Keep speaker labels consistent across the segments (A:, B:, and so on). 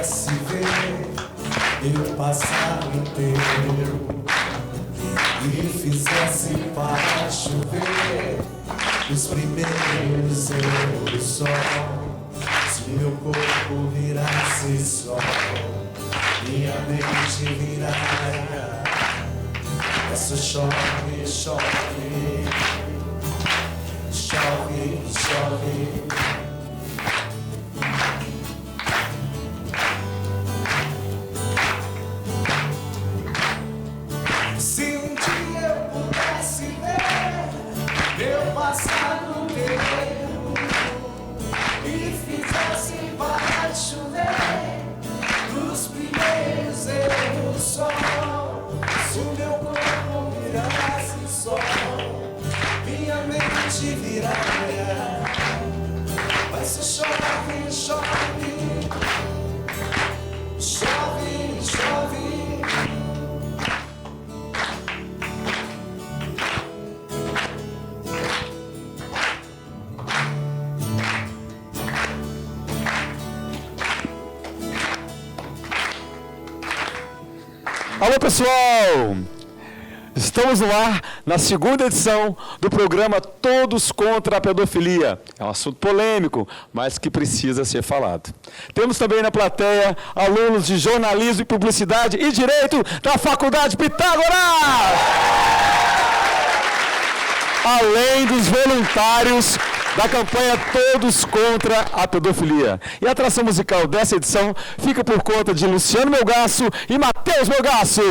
A: pudesse ver eu passar inteiro e fizesse para chover os primeiros erros do sol. Se meu corpo virasse sol, minha mente viraria. Essa chove, chove, chove, chove. Se um dia eu pudesse ver meu passado inteiro e fizesse para chover dos primeiros erros do sol, se o meu corpo virasse sol, minha mente viraria. Mas se chove, chove, chove, chove.
B: Alô pessoal, estamos no ar na segunda edição do programa Todos contra a Pedofilia. É um assunto polêmico, mas que precisa ser falado. Temos também na plateia alunos de jornalismo e publicidade e direito da Faculdade Pitágoras, além dos voluntários da campanha Todos contra a Pedofilia. E a atração musical dessa edição fica por conta de Luciano Melgaço e Matheus Melgaço.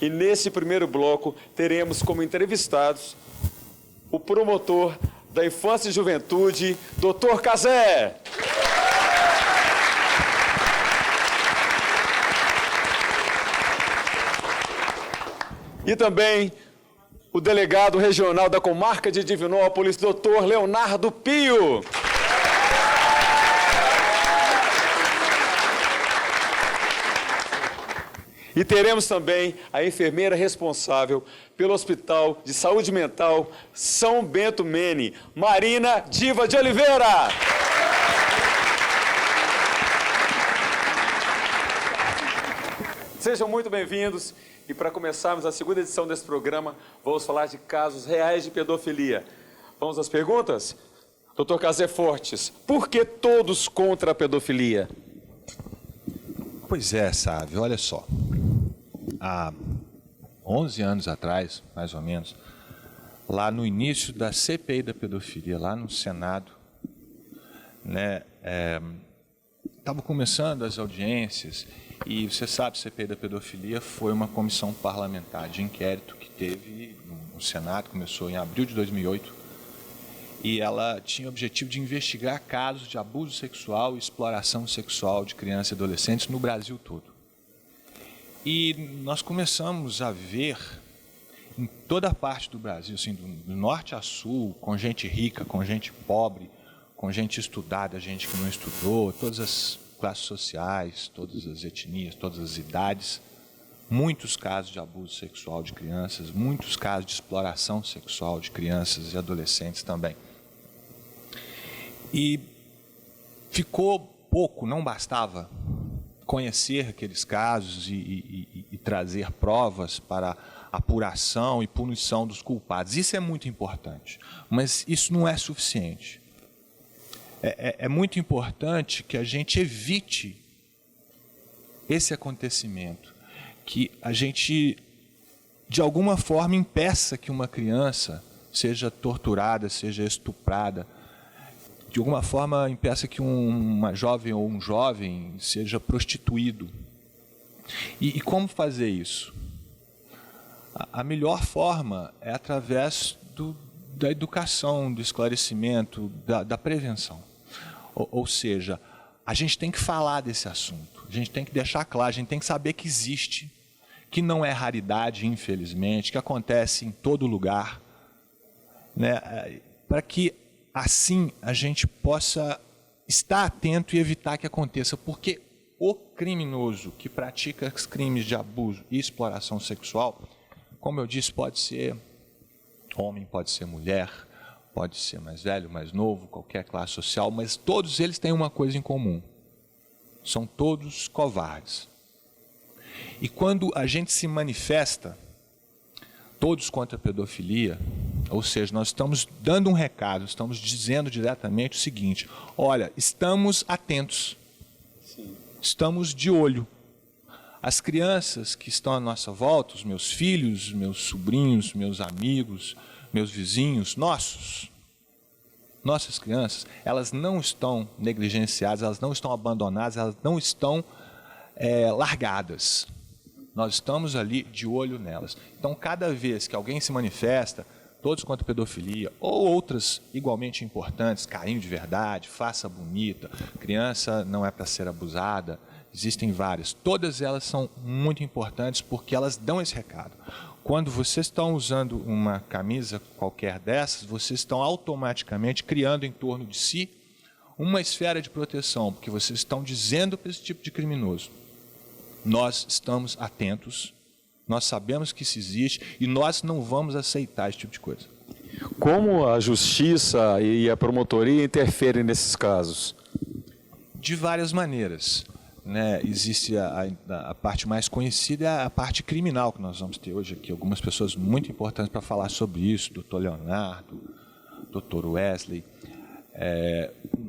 B: E nesse primeiro bloco teremos como entrevistados o promotor da Infância e Juventude, Dr. Cazé. E também o delegado regional da comarca de Divinópolis, Dr. Leonardo Pio. E teremos também a enfermeira responsável pelo Hospital de Saúde Mental São Bento Mene, Marina Diva de Oliveira. Sejam muito bem-vindos. E para começarmos a segunda edição desse programa, vamos falar de casos reais de pedofilia. Vamos às perguntas? Dr. Cazé Fortes, por que todos contra a pedofilia?
C: Pois é, sabe, olha só. Há 11 anos atrás, mais ou menos, lá no início da CPI da pedofilia, lá no Senado, né, estavam começando as audiências. E você sabe, a CPI da pedofilia foi uma comissão parlamentar de inquérito que teve no Senado, começou em abril de 2008, e ela tinha o objetivo de investigar casos de abuso sexual e exploração sexual de crianças e adolescentes no Brasil todo. E nós começamos a ver em toda a parte do Brasil, assim, do norte a sul, com gente rica, com gente pobre, com gente estudada, gente que não estudou, todas as classes sociais, todas as etnias, todas as idades, muitos casos de abuso sexual de crianças, muitos casos de exploração sexual de crianças e adolescentes também. E ficou pouco, não bastava conhecer aqueles casos e trazer provas para apuração e punição dos culpados. Isso é muito importante, mas isso não é suficiente. É muito importante que a gente evite esse acontecimento, que a gente, de alguma forma, impeça que uma criança seja torturada, seja estuprada, de alguma forma impeça que uma jovem ou um jovem seja prostituído. E como fazer isso? A melhor forma é através da educação, do esclarecimento, da prevenção. Ou seja, a gente tem que falar desse assunto, a gente tem que deixar claro, a gente tem que saber que existe, que não é raridade, infelizmente, que acontece em todo lugar, né? Para que assim a gente possa estar atento e evitar que aconteça, porque o criminoso que pratica os crimes de abuso e exploração sexual, como eu disse, pode ser homem, pode ser mulher, pode ser mais velho, mais novo, qualquer classe social, mas todos eles têm uma coisa em comum. São todos covardes. E quando a gente se manifesta, todos contra a pedofilia, ou seja, nós estamos dando um recado, estamos dizendo diretamente o seguinte: olha, estamos atentos, estamos de olho. As crianças que estão à nossa volta, os meus filhos, meus sobrinhos, meus amigos, meus vizinhos, nossas crianças, elas não estão negligenciadas, elas não estão abandonadas, elas não estão largadas. Nós estamos ali de olho nelas. Então, cada vez que alguém se manifesta, todos contra a pedofilia, ou outras igualmente importantes, carinho de verdade, faça bonita, criança não é para ser abusada, existem várias. Todas elas são muito importantes porque elas dão esse recado. Quando vocês estão usando uma camisa qualquer dessas, vocês estão automaticamente criando em torno de si uma esfera de proteção, porque vocês estão dizendo para esse tipo de criminoso: nós estamos atentos, nós sabemos que isso existe e nós não vamos aceitar esse tipo de coisa.
B: Como a justiça e a promotoria interferem nesses casos?
C: De várias maneiras. Né? Existe a parte mais conhecida, é a parte criminal que nós vamos ter hoje aqui. Algumas pessoas muito importantes para falar sobre isso, Dr. Leonardo, Dr. Wesley.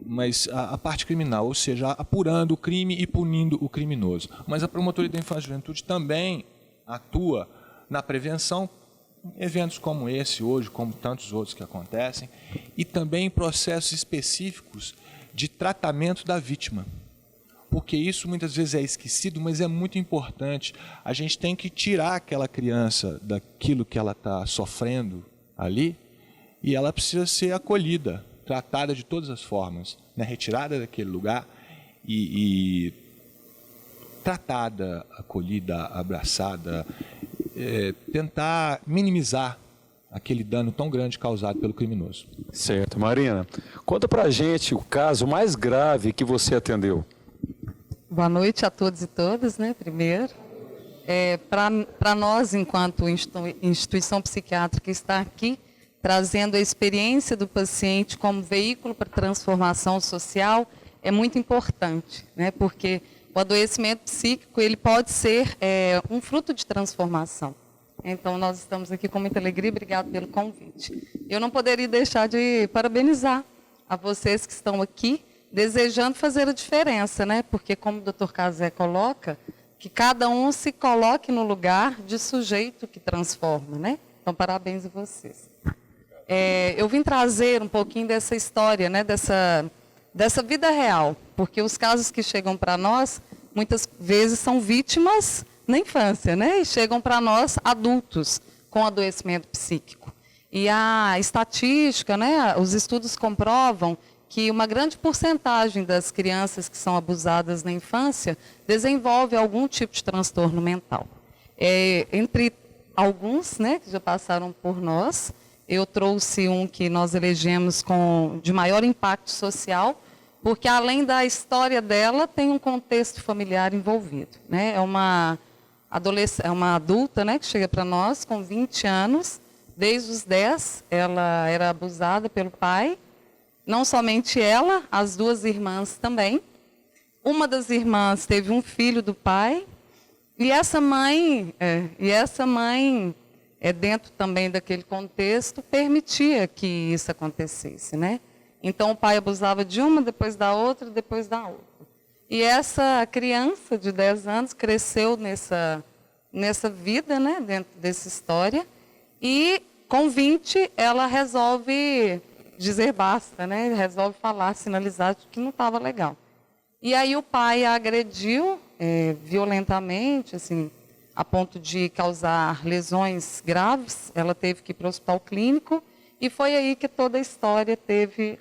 C: Mas a parte criminal, ou seja, apurando o crime e punindo o criminoso. Mas a Promotoria da Infância e Juventude também atua na prevenção, eventos como esse hoje, como tantos outros que acontecem, e também em processos específicos de tratamento da vítima. Porque isso muitas vezes é esquecido, mas é muito importante. A gente tem que tirar aquela criança daquilo que ela está sofrendo ali, e ela precisa ser acolhida, tratada de todas as formas, né? Retirada daquele lugar e tratada, acolhida, abraçada, tentar minimizar aquele dano tão grande causado pelo criminoso.
B: Certo. Marina, conta pra gente o caso mais grave que você atendeu.
D: Boa noite a todos e todas, né, primeiro. Para nós, enquanto instituição psiquiátrica, estar aqui trazendo a experiência do paciente como veículo para transformação social é muito importante, né, porque o adoecimento psíquico ele pode ser um fruto de transformação. Então, nós estamos aqui com muita alegria, obrigado pelo convite. Eu não poderia deixar de parabenizar a vocês que estão aqui, desejando fazer a diferença, né? Porque, como o Dr. Casé coloca, que cada um se coloque no lugar de sujeito que transforma, né? Então, parabéns a vocês. Eu vim trazer um pouquinho dessa história, né? Dessa vida real, porque os casos que chegam para nós, muitas vezes são vítimas na infância, né? E chegam para nós adultos com adoecimento psíquico. E a estatística, né? Os estudos comprovam que uma grande porcentagem das crianças que são abusadas na infância desenvolve algum tipo de transtorno mental. Entre alguns, né, que já passaram por nós, eu trouxe um que nós elegemos de maior impacto social, porque além da história dela, tem um contexto familiar envolvido. Né? É uma adulta, né, que chega para nós com 20 anos, desde os 10 ela era abusada pelo pai. Não somente ela, as duas irmãs também. Uma das irmãs teve um filho do pai. E essa mãe, dentro também daquele contexto, permitia que isso acontecesse, né? Então o pai abusava de uma, depois da outra, depois da outra. E essa criança de 10 anos cresceu nessa vida, né? Dentro dessa história. E com 20 ela resolve dizer basta, né? Resolve falar, sinalizar que não estava legal. E aí o pai a agrediu violentamente, assim, a ponto de causar lesões graves. Ela teve que ir para o hospital clínico e foi aí que toda a história teve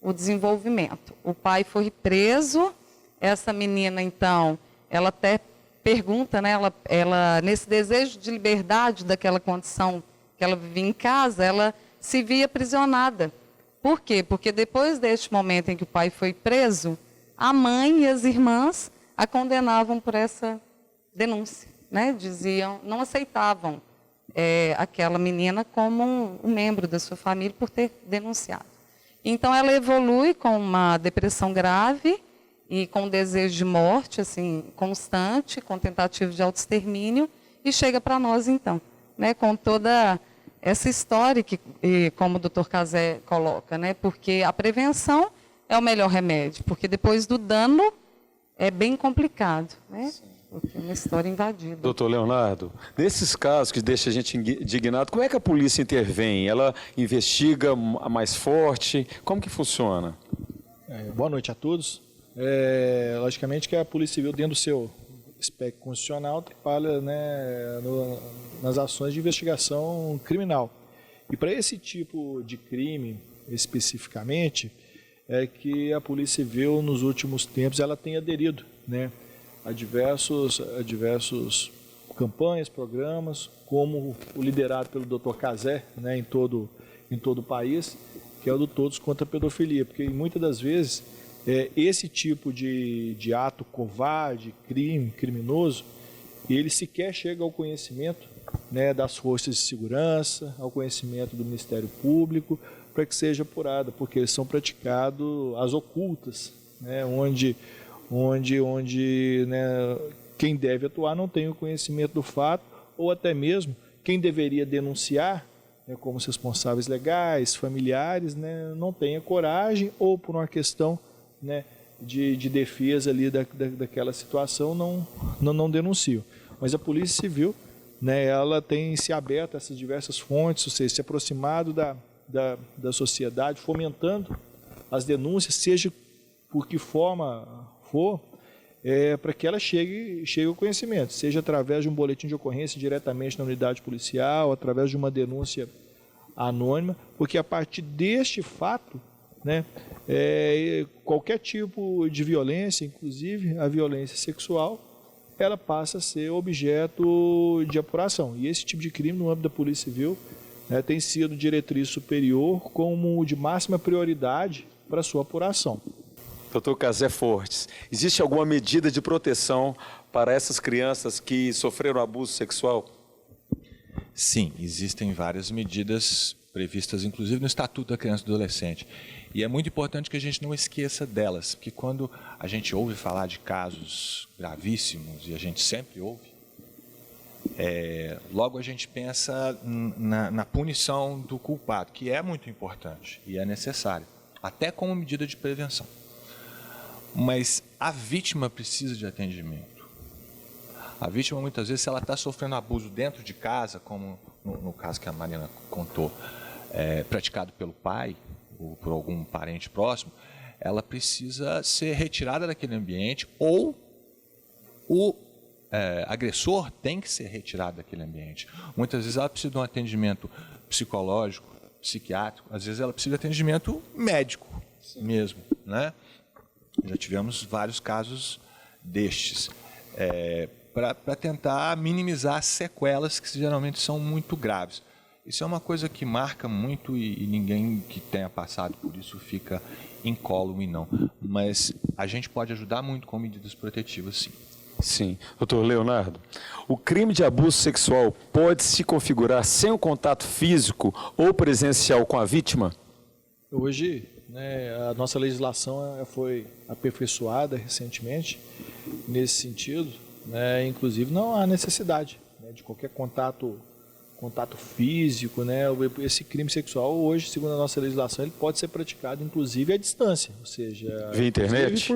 D: o desenvolvimento. O pai foi preso. Essa menina, então, ela até pergunta, né? Ela nesse desejo de liberdade daquela condição que ela vivia em casa, ela se via aprisionada. Por quê? Porque depois deste momento em que o pai foi preso, a mãe e as irmãs a condenavam por essa denúncia, né? Diziam, não aceitavam aquela menina como um membro da sua família por ter denunciado. Então, ela evolui com uma depressão grave e com desejo de morte assim, constante, com tentativa de autoextermínio, e chega para nós, então, né, com toda essa história, que, como o doutor Cazé coloca, né, porque a prevenção é o melhor remédio, porque depois do dano é bem complicado, né? Porque é uma história invadida.
B: Doutor Leonardo, nesses casos que deixa a gente indignado, como é que a polícia intervém? Ela investiga mais forte? Como que funciona?
E: Boa noite a todos. Logicamente que a Polícia Civil, dentro do seu espectro constitucional, trabalha, né, nas ações de investigação criminal. E para esse tipo de crime, especificamente, é que a Polícia Civil, nos últimos tempos, ela tem aderido, né, a diversos campanhas, programas, como o liderado pelo Dr. Cazé, né, em todo o país, que é o do Todos contra a Pedofilia, porque muitas das vezes esse tipo de ato covarde, criminoso, ele sequer chega ao conhecimento, né, das forças de segurança, ao conhecimento do Ministério Público, para que seja apurado, porque eles são praticados às ocultas, né, onde né, quem deve atuar não tem o conhecimento do fato, ou até mesmo quem deveria denunciar, né, como os responsáveis legais, familiares, né, não tenha coragem, ou por uma questão, né, de defesa ali daquela situação, não denunciam. Mas a Polícia Civil, né, ela tem se aberto a essas diversas fontes, ou seja, se aproximado da sociedade, fomentando as denúncias, seja por que forma for, para que ela chegue ao conhecimento, seja através de um boletim de ocorrência diretamente na unidade policial, através de uma denúncia anônima, porque a partir deste fato, né, qualquer tipo de violência, inclusive a violência sexual, ela passa a ser objeto de apuração. E esse tipo de crime, no âmbito da Polícia Civil, né, tem sido diretriz superior como de máxima prioridade para a sua apuração.
B: Doutor Cazé Fortes, existe alguma medida de proteção para essas crianças que sofreram abuso sexual?
C: Sim, existem várias medidas previstas, inclusive no Estatuto da Criança e do Adolescente. E é muito importante que a gente não esqueça delas, porque quando a gente ouve falar de casos gravíssimos, e a gente sempre ouve, logo a gente pensa na punição do culpado, que é muito importante e é necessário, até como medida de prevenção. Mas a vítima precisa de atendimento. A vítima, muitas vezes, se ela está sofrendo abuso dentro de casa, como no caso que a Marina contou, praticado pelo pai ou por algum parente próximo, ela precisa ser retirada daquele ambiente, ou o agressor tem que ser retirado daquele ambiente. Muitas vezes ela precisa de um atendimento psicológico, psiquiátrico, às vezes ela precisa de atendimento médico mesmo, né? Já tivemos vários casos destes, para tentar minimizar as sequelas que geralmente são muito graves. Isso é uma coisa que marca muito e ninguém que tenha passado por isso fica incólume, não. Mas a gente pode ajudar muito com medidas protetivas, sim.
B: Sim. Doutor Leonardo, o crime de abuso sexual pode se configurar sem o contato físico ou presencial com a vítima?
E: Hoje, né, a nossa legislação foi aperfeiçoada recentemente nesse sentido, né, inclusive não há necessidade, né, de qualquer contato físico, né, esse crime sexual hoje, segundo a nossa legislação, ele pode ser praticado inclusive à distância, ou seja,
B: via internet,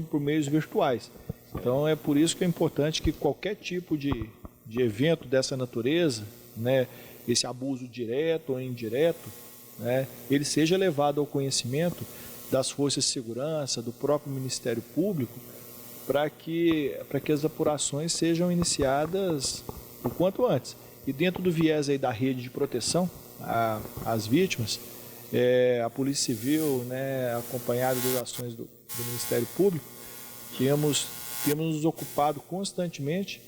E: por meios virtuais. Então é por isso que é importante que qualquer tipo de evento dessa natureza, né, esse abuso direto ou indireto, né, ele seja levado ao conhecimento das forças de segurança, do próprio Ministério Público, para que as apurações sejam iniciadas o quanto antes. E dentro do viés aí da rede de proteção às vítimas, a Polícia Civil, né, acompanhada das ações do Ministério Público, temos nos ocupado constantemente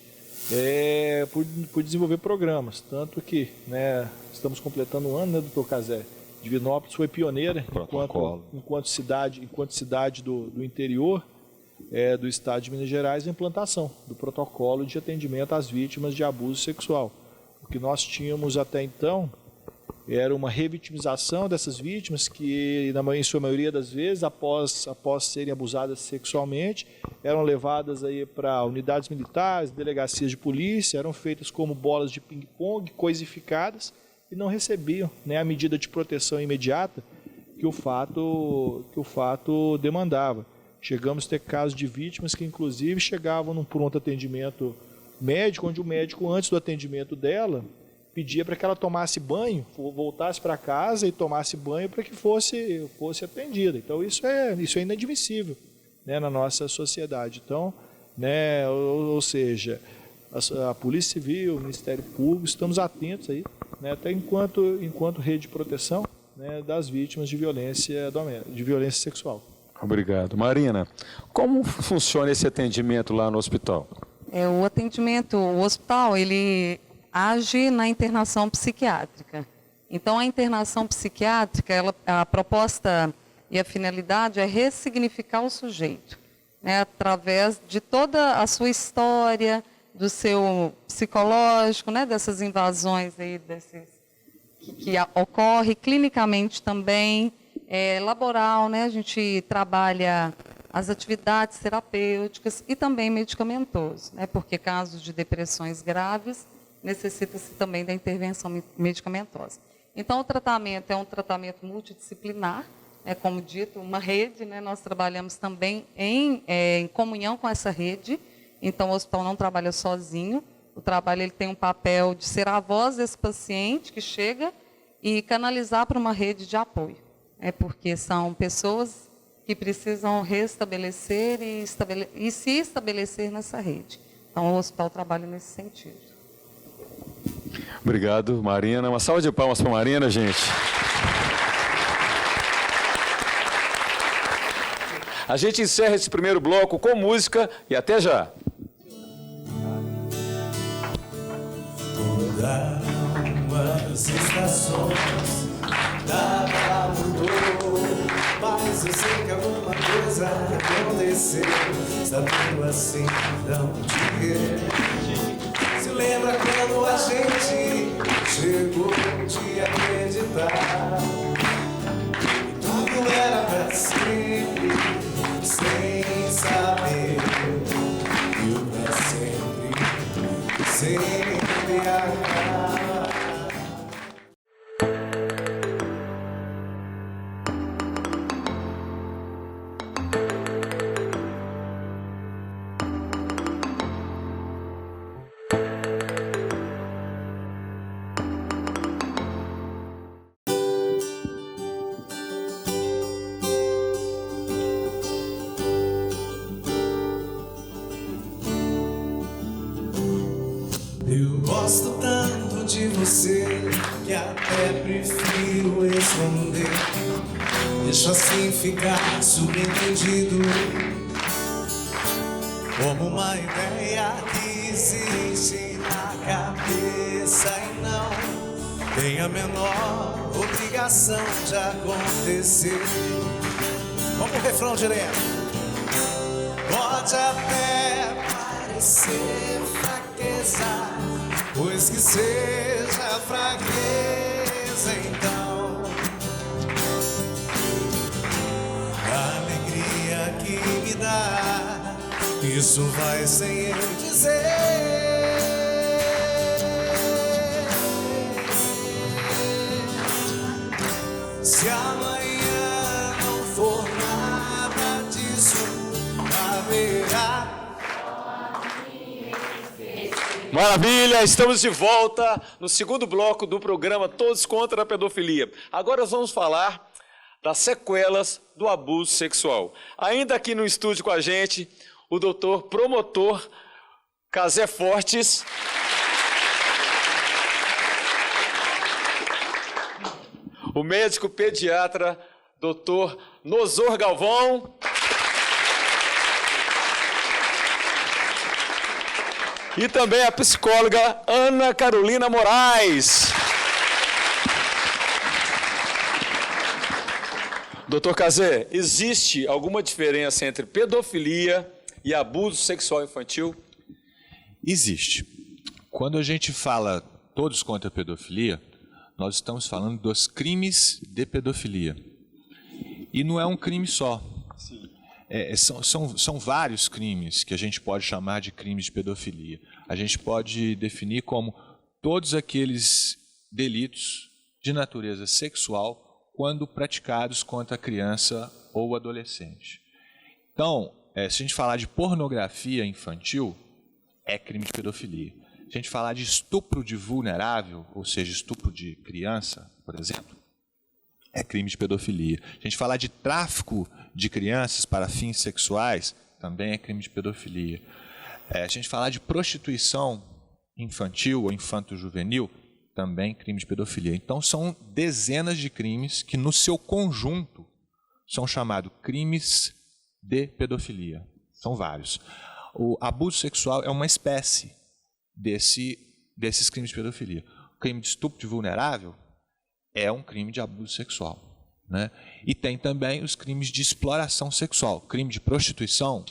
E: por desenvolver programas. Tanto que, né, estamos completando um ano, né, doutor Cazé? Divinópolis foi pioneira enquanto cidade do interior do estado de Minas Gerais, a implantação do protocolo de atendimento às vítimas de abuso sexual. O que nós tínhamos até então era uma revitimização dessas vítimas que, em sua maioria das vezes, após serem abusadas sexualmente, eram levadas aí para unidades militares, delegacias de polícia, eram feitas como bolas de ping-pong, coisificadas, e não recebiam, né, a medida de proteção imediata que o fato demandava. Chegamos a ter casos de vítimas que, inclusive, chegavam num pronto atendimento médico, onde o médico, antes do atendimento dela, pedia para que ela tomasse banho, voltasse para casa e tomasse banho para que fosse atendida. Então, isso é inadmissível, né, na nossa sociedade. Então, né, ou seja, a Polícia Civil, o Ministério Público, estamos atentos aí, né, até enquanto rede de proteção, né, das vítimas de violência sexual.
B: Obrigado. Marina, como funciona esse atendimento lá no hospital?
D: O hospital, ele age na internação psiquiátrica. Então, a internação psiquiátrica, a proposta e a finalidade é ressignificar o sujeito, né, através de toda a sua história, do seu psicológico, né, dessas invasões aí, que ocorre clinicamente também, laboral, né, a gente trabalha as atividades terapêuticas e também medicamentoso, né, porque casos de depressões graves necessita-se também da intervenção medicamentosa. Então, o tratamento é um tratamento multidisciplinar, como dito, uma rede, né, nós trabalhamos também em comunhão com essa rede, então o hospital não trabalha sozinho, o trabalho ele tem um papel de ser a voz desse paciente que chega e canalizar para uma rede de apoio, porque são pessoas que precisam restabelecer e se estabelecer nessa rede. Então, o hospital trabalha nesse sentido.
B: Obrigado, Marina. Uma salva de palmas para a Marina, gente. A gente encerra esse primeiro bloco com música e até já.
A: Mudaram as estações, nada mudou, mas eu sei que alguma coisa aconteceu. Está tudo assim, não te lembra quando a gente chegou de acreditar e tudo era pra sempre, sem saber que o pra sempre sempre acaba. Eu gosto tanto de você que até prefiro esconder. Deixo assim ficar subentendido, como uma ideia que existe na cabeça e não tem a menor obrigação de acontecer. Vamos pro refrão direto. Pode até parecer fraqueza, pois que seja fraqueza, então a alegria que me dá, isso vai sem eu dizer. Se amanhã não for nada disso, haverá.
B: Maravilha, estamos de volta no segundo bloco do programa Todos contra a Pedofilia. Agora nós vamos falar das sequelas do abuso sexual. Ainda aqui no estúdio com a gente, o doutor promotor Casé Fortes. O médico pediatra, doutor Nosor Galvão. E também a psicóloga Ana Carolina Moraes. Doutor Casé, existe alguma diferença entre pedofilia e abuso sexual infantil?
C: Existe. Quando a gente fala Todos contra a Pedofilia, nós estamos falando dos crimes de pedofilia. E não é um crime só. São vários crimes que a gente pode chamar de crimes de pedofilia. A gente pode definir como todos aqueles delitos de natureza sexual quando praticados contra a criança ou adolescente. Então, se a gente falar de pornografia infantil, é crime de pedofilia. Se a gente falar de estupro de vulnerável, ou seja, estupro de criança, por exemplo, é crime de pedofilia. Se a gente falar de tráfico de crianças para fins sexuais, também é crime de pedofilia. Se a gente falar de prostituição infantil ou infanto-juvenil, também crime de pedofilia. Então, são dezenas de crimes que, no seu conjunto, são chamados crimes de pedofilia. São vários. O abuso sexual é uma espécie desses crimes de pedofilia. O crime de estupro de vulnerável é um crime de abuso sexual, né? E tem também os crimes de exploração sexual. Crime de prostituição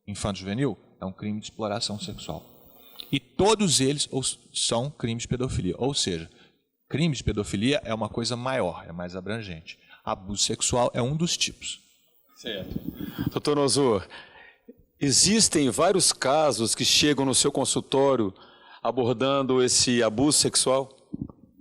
C: infanto-juvenil é um crime de exploração sexual. E todos eles são crimes de pedofilia. Ou seja, crime de pedofilia é uma coisa maior, é mais abrangente. Abuso sexual é um dos tipos.
B: Certo. Doutor Nosor, existem vários casos que chegam no seu consultório abordando esse abuso sexual?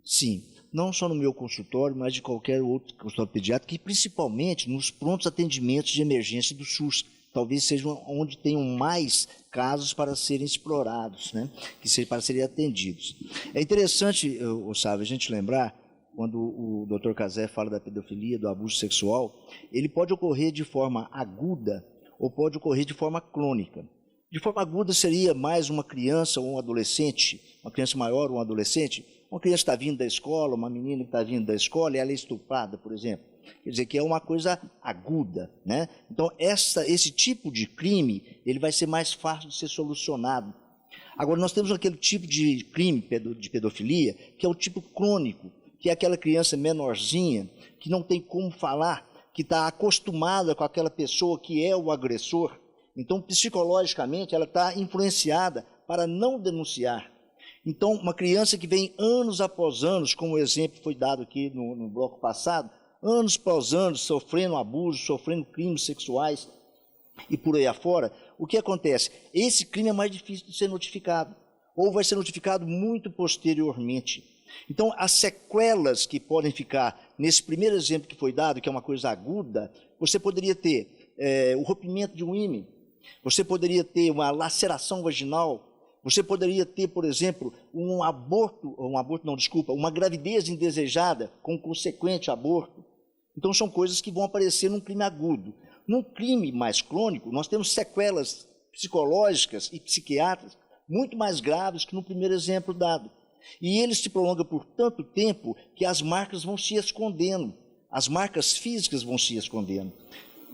F: Sim, não só no meu consultório, mas de qualquer outro consultório pediátrico, e principalmente nos prontos atendimentos de emergência do SUS. Talvez seja onde tenham mais casos para serem explorados, né? Para serem atendidos. É interessante, Sávio, a gente lembrar, quando o Dr. Cazé fala da pedofilia, do abuso sexual, ele pode ocorrer de forma aguda ou pode ocorrer de forma crônica. De forma aguda seria mais uma criança ou um adolescente, uma criança maior ou um adolescente. Uma criança está vindo da escola, uma menina que está vindo da escola e ela é estuprada, por exemplo. Quer dizer que é uma coisa aguda, né? Então, esse tipo de crime ele vai ser mais fácil de ser solucionado. Agora, nós temos aquele tipo de crime de pedofilia, que é o tipo crônico, que é aquela criança menorzinha, que não tem como falar, que está acostumada com aquela pessoa que é o agressor. Então, psicologicamente, ela está influenciada para não denunciar. Então, uma criança que vem anos após anos, como o exemplo foi dado aqui no bloco passado, anos após anos, sofrendo abuso, sofrendo crimes sexuais e por aí afora, o que acontece? Esse crime é mais difícil de ser notificado, ou vai ser notificado muito posteriormente. Então, as sequelas que podem ficar, nesse primeiro exemplo que foi dado, que é uma coisa aguda, você poderia ter o rompimento de um ímen, você poderia ter uma laceração vaginal, você poderia ter, por exemplo, uma gravidez indesejada com consequente aborto. Então, são coisas que vão aparecer num crime agudo. Num crime mais crônico, nós temos sequelas psicológicas e psiquiátricas muito mais graves que no primeiro exemplo dado. E ele se prolonga por tanto tempo que as marcas vão se escondendo, as marcas físicas vão se escondendo.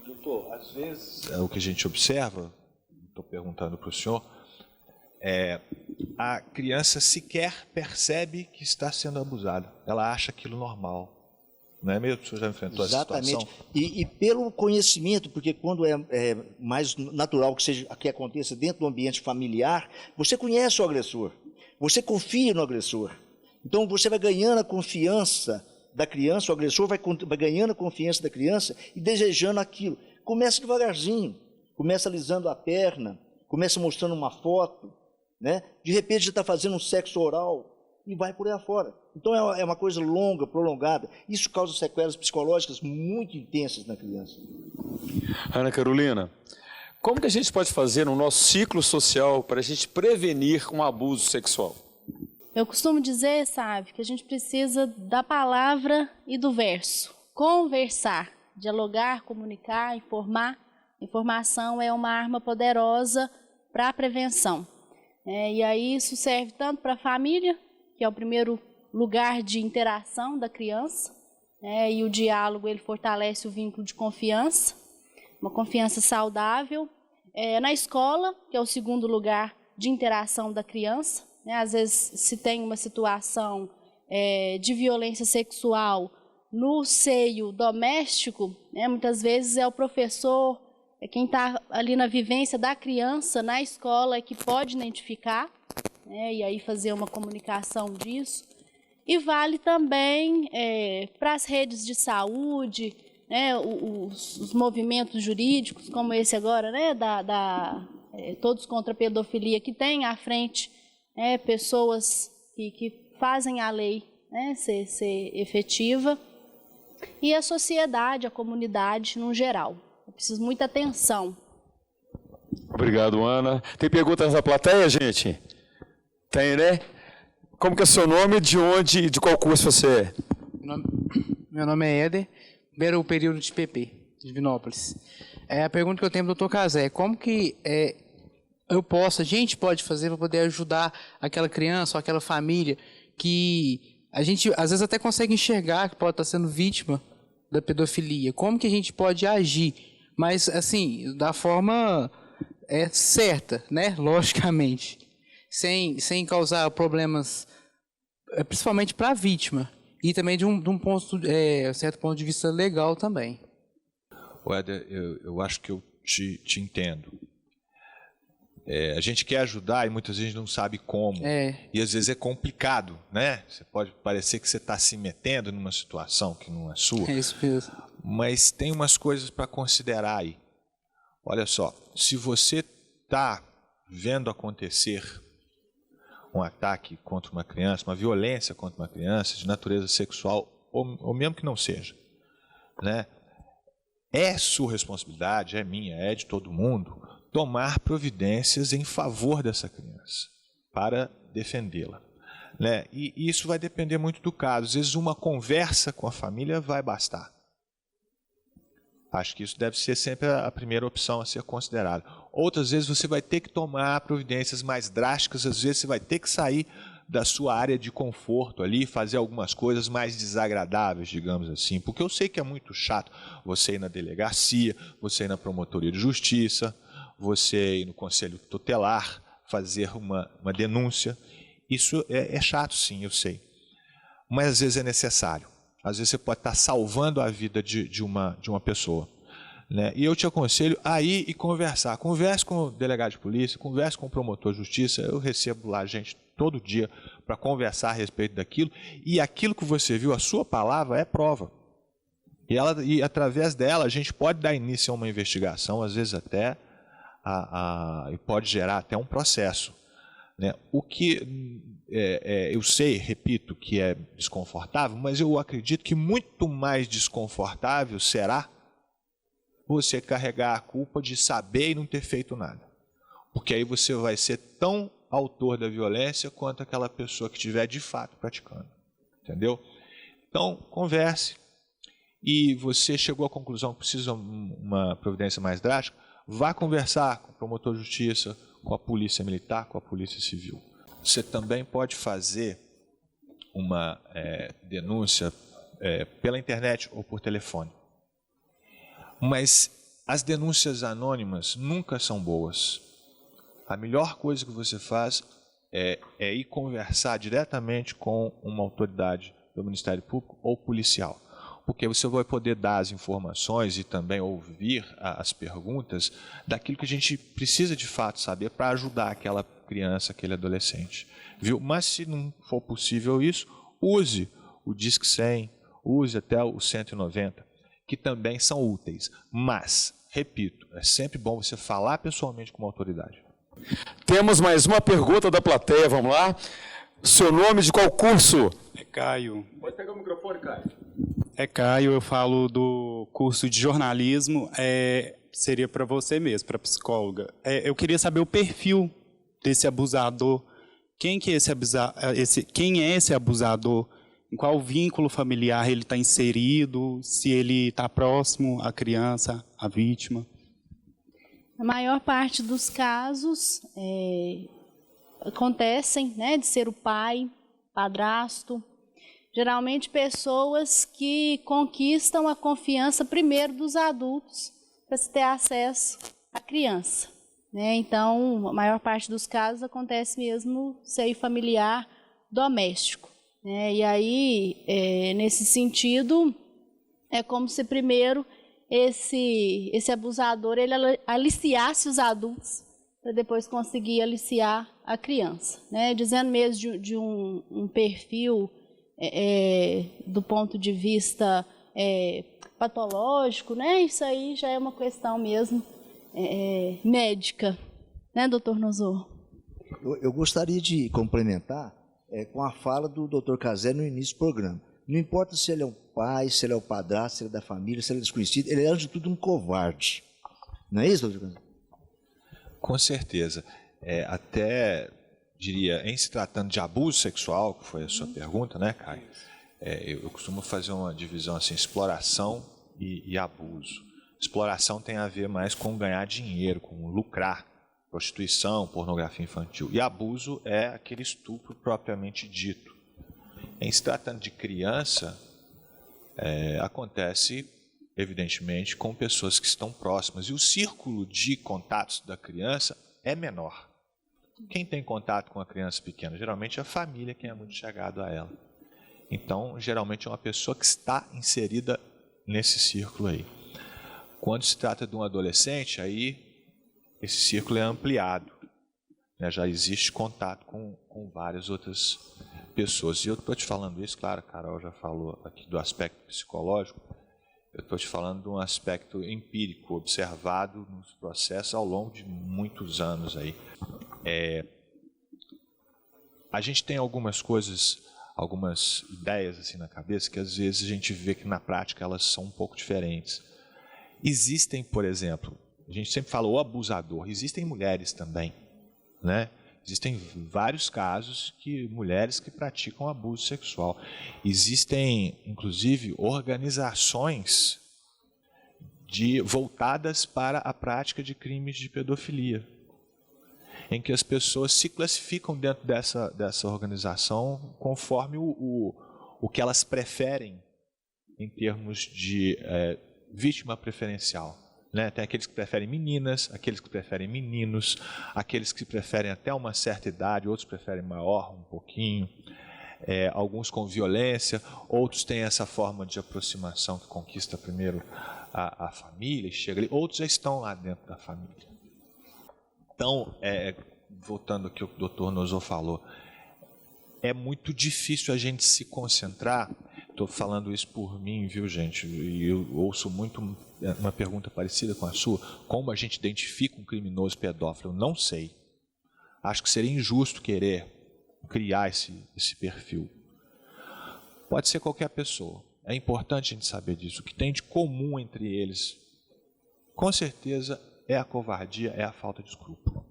C: Doutor, às vezes o que a gente observa, estou perguntando para o senhor, a criança sequer percebe que está sendo abusada. Ela acha aquilo normal. Não é mesmo? O senhor já enfrentou essa situação?
F: Exatamente. E pelo conhecimento, porque quando é mais natural que aconteça dentro do ambiente familiar, você conhece o agressor, você confia no agressor. Então você vai ganhando a confiança da criança, o agressor vai ganhando a confiança da criança e desejando aquilo. Começa devagarzinho, começa alisando a perna, começa mostrando uma foto, né? De repente já está fazendo um sexo oral e vai por aí afora. Então é uma coisa longa, prolongada. Isso causa sequelas psicológicas muito intensas na criança.
B: Ana Carolina, como que a gente pode fazer no nosso ciclo social para a gente prevenir um abuso sexual?
G: Eu costumo dizer, sabe, que a gente precisa da palavra e do verso. Conversar, dialogar, comunicar, informar. Informação é uma arma poderosa para a prevenção. E aí isso serve tanto para a família, que é o primeiro lugar de interação da criança, e o diálogo ele fortalece o vínculo de confiança, uma confiança saudável. Na escola, que é o segundo lugar de interação da criança, às vezes se tem uma situação de violência sexual no seio doméstico, muitas vezes é o professor, quem está ali na vivência da criança na escola que pode identificar, né, e aí fazer uma comunicação disso. E vale também para as redes de saúde, né, os movimentos jurídicos, como esse agora, né, Todos contra a Pedofilia, que tem à frente pessoas que fazem a lei, né, ser efetiva, e a sociedade, a comunidade no geral. É preciso muita atenção.
B: Obrigado, Ana. Tem perguntas da plateia, gente? Tem, né? Como que é seu nome? De qual curso você é?
H: Meu nome é Éder, primeiro período de PP, de Divinópolis. A pergunta que eu tenho para o Dr. Casé é como que a gente pode fazer para poder ajudar aquela criança ou aquela família que a gente às vezes até consegue enxergar que pode estar sendo vítima da pedofilia. Como que a gente pode agir? Mas, assim, da forma certa, né? Logicamente. Sem causar problemas, principalmente para a vítima. E também de um certo ponto de vista legal também.
C: Éder, eu acho que eu te entendo. A gente quer ajudar e muitas vezes não sabe como. E às vezes é complicado, né? Você pode parecer que você está se metendo numa situação que não é sua.
H: É isso mesmo.
C: Mas tem umas coisas para considerar aí. Olha só, se você está vendo acontecer um ataque contra uma criança, uma violência contra uma criança de natureza sexual, ou mesmo que não seja, né? É sua responsabilidade, é minha, é de todo mundo, tomar providências em favor dessa criança, para defendê-la, né? E isso vai depender muito do caso. Às vezes uma conversa com a família vai bastar. Acho que isso deve ser sempre a primeira opção a ser considerada. Outras vezes você vai ter que tomar providências mais drásticas, às vezes você vai ter que sair da sua área de conforto ali, fazer algumas coisas mais desagradáveis, digamos assim, porque eu sei que é muito chato você ir na delegacia, você ir na promotoria de justiça, você ir no conselho tutelar, fazer uma denúncia. Isso é chato, sim, eu sei. Mas às vezes é necessário. Às vezes você pode estar salvando a vida de uma pessoa, né? E eu te aconselho a ir e conversar. Converse com o delegado de polícia, converse com o promotor de justiça. Eu recebo lá gente todo dia para conversar a respeito daquilo. E aquilo que você viu, a sua palavra, é prova. E através dela a gente pode dar início a uma investigação, às vezes até e pode gerar até um processo, né? O que eu sei, repito, que é desconfortável, mas eu acredito que muito mais desconfortável será você carregar a culpa de saber e não ter feito nada. Porque aí você vai ser tão autor da violência quanto aquela pessoa que estiver de fato praticando. Entendeu? Então, converse. E você chegou à conclusão que precisa de uma providência mais drástica, vá conversar com o promotor de justiça, com a polícia militar, com a polícia civil. Você também pode fazer uma denúncia pela internet ou por telefone. Mas as denúncias anônimas nunca são boas. A melhor coisa que você faz é ir conversar diretamente com uma autoridade do Ministério Público ou policial. Porque você vai poder dar as informações e também ouvir as perguntas daquilo que a gente precisa de fato saber para ajudar aquela criança, aquele adolescente. Viu? Mas se não for possível isso, use o Disque 100, use até o 190, que também são úteis. Mas, repito, é sempre bom você falar pessoalmente com uma autoridade.
B: Temos mais uma pergunta da plateia, vamos lá. Seu nome, de qual curso?
I: É Caio.
B: Pode pegar o microfone, Caio.
I: É Caio, eu falo do curso de jornalismo, seria para você mesmo, para psicóloga. Eu queria saber o perfil desse abusador, quem é esse abusador, em qual vínculo familiar ele está inserido, se ele está próximo à criança, à vítima.
G: A maior parte dos casos acontecem, né, de ser o pai, padrasto, geralmente pessoas que conquistam a confiança primeiro dos adultos para se ter acesso à criança, né? Então, a maior parte dos casos acontece mesmo seio familiar doméstico, né? E aí, nesse sentido, é como se primeiro esse abusador ele aliciasse os adultos para depois conseguir aliciar a criança, né? Dizendo mesmo de um perfil do ponto de vista patológico, né? Isso aí já é uma questão mesmo médica, né, doutor Nosor?
F: Eu gostaria de complementar com a fala do Dr. Cazé no início do programa. Não importa se ele é um pai, se ele é o padrasto, se ele é da família, se ele é desconhecido, ele é, antes de tudo, um covarde. Não é isso, doutor Cazé?
C: Com certeza. Até, diria, em se tratando de abuso sexual, que foi a sua pergunta, né, Caio? Eu costumo fazer uma divisão assim, exploração e abuso. Exploração tem a ver mais com ganhar dinheiro, com lucrar, prostituição, pornografia infantil. E abuso é aquele estupro propriamente dito. Em se tratando de criança, acontece, evidentemente, com pessoas que estão próximas. E o círculo de contatos da criança é menor. Quem tem contato com a criança pequena? Geralmente é a família, quem é muito chegado a ela. Então, geralmente é uma pessoa que está inserida nesse círculo aí. Quando se trata de um adolescente, aí esse círculo é ampliado, né? Já existe contato com várias outras pessoas. E eu estou te falando isso, claro, a Carol já falou aqui do aspecto psicológico, eu estou te falando de um aspecto empírico, observado nos processos ao longo de muitos anos aí. A gente tem algumas coisas, algumas ideias assim na cabeça que às vezes a gente vê que na prática elas são um pouco diferentes. Existem, por exemplo, a gente sempre fala o abusador, existem mulheres também, né? Existem vários casos que mulheres que praticam abuso sexual. Existem, inclusive, organizações voltadas para a prática de crimes de pedofilia, em que as pessoas se classificam dentro dessa organização conforme o que elas preferem em termos de vítima preferencial. Né? Tem aqueles que preferem meninas, aqueles que preferem meninos, aqueles que preferem até uma certa idade, outros preferem maior um pouquinho, alguns com violência, outros têm essa forma de aproximação que conquista primeiro a família e chega ali, outros já estão lá dentro da família. Então, voltando ao que o doutor Nosor falou, é muito difícil a gente se concentrar. Estou falando isso por mim, viu, gente? E eu ouço muito uma pergunta parecida com a sua. Como a gente identifica um criminoso pedófilo? Eu não sei. Acho que seria injusto querer criar esse perfil. Pode ser qualquer pessoa. É importante a gente saber disso. O que tem de comum entre eles, com certeza, é a covardia, é a falta de escrúpulo.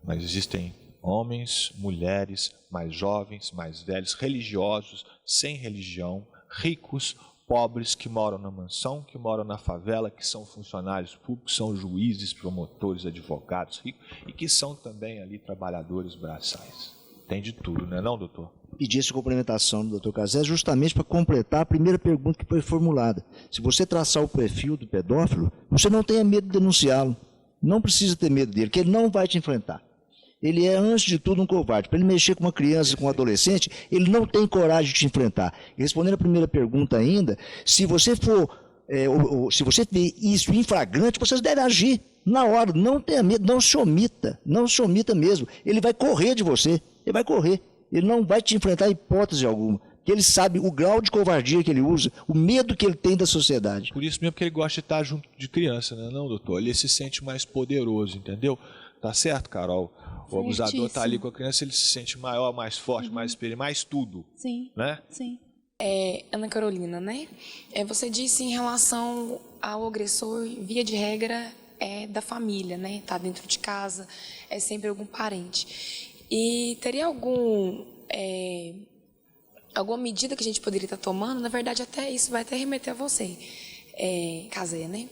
C: Mas existem homens, mulheres, mais jovens, mais velhos, religiosos, sem religião, ricos, pobres, que moram na mansão, que moram na favela, que são funcionários públicos, são juízes, promotores, advogados, ricos, e que são também ali trabalhadores braçais. Tem de tudo, não é não, doutor?
F: Pedi essa complementação do doutor Cazé justamente para completar a primeira pergunta que foi formulada. Se você traçar o perfil do pedófilo, você não tenha medo de denunciá-lo. Não precisa ter medo dele, que ele não vai te enfrentar. Ele é, antes de tudo, um covarde. Para ele mexer com uma criança, com um adolescente, ele não tem coragem de te enfrentar. E respondendo a primeira pergunta ainda, se você se você vê isso em flagrante, você deve agir na hora. Não tenha medo, não se omita mesmo. Ele vai correr de você, ele vai correr. Ele não vai te enfrentar em hipótese alguma. Porque ele sabe o grau de covardia que ele usa, o medo que ele tem da sociedade.
C: Por isso mesmo que ele gosta de estar junto de criança, né, não, doutor? Ele se sente mais poderoso, entendeu? Tá certo, Carol? O abusador está ali com a criança, ele se sente maior, mais forte, mais experiente, mais tudo.
G: Sim.
C: Né?
G: Sim.
J: Ana Carolina, né? Você disse em relação ao agressor, via de regra, da família, né? Está dentro de casa, é sempre algum parente. E teria alguma medida que a gente poderia estar tomando? Na verdade, até isso vai até remeter a você, Cazé, né?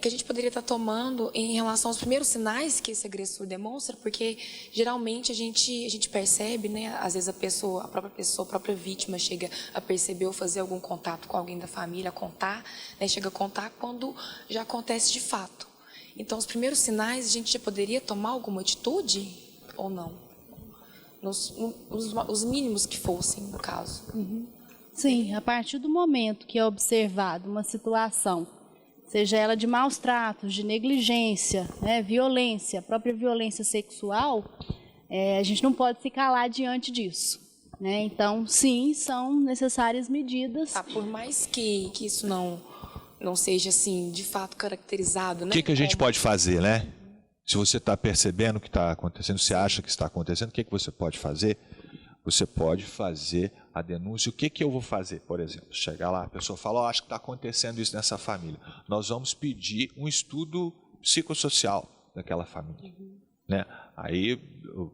J: Que a gente poderia estar tomando em relação aos primeiros sinais que esse agressor demonstra, porque geralmente a gente percebe, né? Às vezes a própria vítima chega a perceber ou fazer algum contato com alguém da família, a contar, né? Chega a contar quando já acontece de fato. Então, os primeiros sinais, a gente já poderia tomar alguma atitude ou não? Os mínimos que fossem, no caso.
G: Uhum. Sim, a partir do momento que é observado uma situação seja ela de maus tratos, de negligência, né, violência, a própria violência sexual, a gente não pode se calar diante disso. Né? Então, sim, são necessárias medidas.
J: Por mais que isso não seja assim, de fato caracterizado, né?
C: O que a gente pode fazer, né? Se você está percebendo o que está acontecendo, se acha que está acontecendo, o que você pode fazer? Você pode fazer a denúncia. O que eu vou fazer, por exemplo? Chegar lá, a pessoa fala, acho que está acontecendo isso nessa família. Nós vamos pedir um estudo psicossocial daquela família. Né? Aí,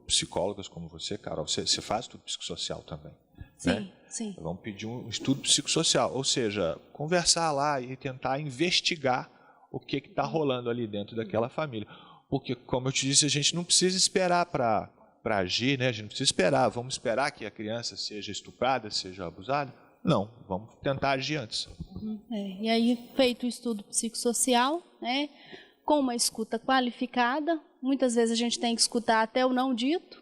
C: psicólogas como você, Carol, você faz estudo psicossocial também.
G: Sim,
C: né?
G: sim.
C: Vamos pedir um estudo psicossocial, ou seja, conversar lá e tentar investigar o que está rolando ali dentro daquela família. Porque, como eu te disse, a gente não precisa esperar para agir, né? A gente não precisa esperar. Vamos esperar que a criança seja estuprada, seja abusada? Não, vamos tentar agir antes.
G: E aí, feito o estudo psicossocial, né, com uma escuta qualificada, muitas vezes a gente tem que escutar até o não dito,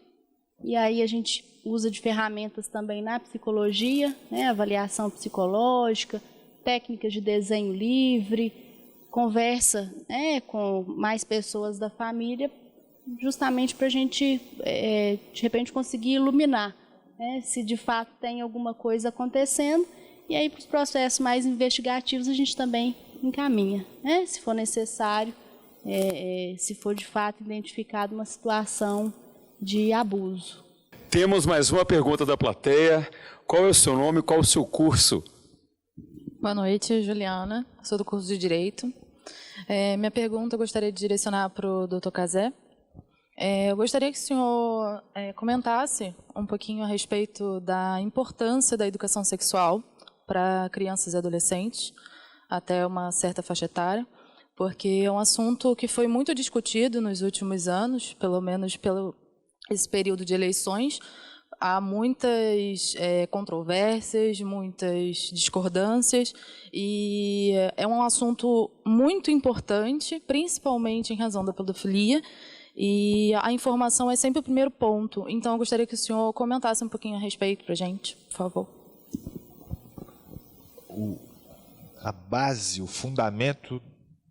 G: e aí a gente usa de ferramentas também na psicologia, né, avaliação psicológica, técnicas de desenho livre, conversa, né, com mais pessoas da família, justamente para a gente, de repente, conseguir iluminar, né, se de fato tem alguma coisa acontecendo, e aí para os processos mais investigativos a gente também encaminha, né, se for necessário, se for de fato identificada uma situação de abuso.
B: Temos mais uma pergunta da plateia. Qual é o seu nome e qual é o seu curso?
K: Boa noite, Juliana. Sou do curso de Direito. Minha pergunta eu gostaria de direcionar para o Dr. Cazé. Eu gostaria que o senhor comentasse um pouquinho a respeito da importância da educação sexual para crianças e adolescentes, até uma certa faixa etária, porque é um assunto que foi muito discutido nos últimos anos, pelo menos pelo esse período de eleições. Há muitas controvérsias, muitas discordâncias, e é um assunto muito importante, principalmente em razão da pedofilia, e a informação é sempre o primeiro ponto. Então, eu gostaria que o senhor comentasse um pouquinho a respeito para a gente, por favor.
C: A base, o fundamento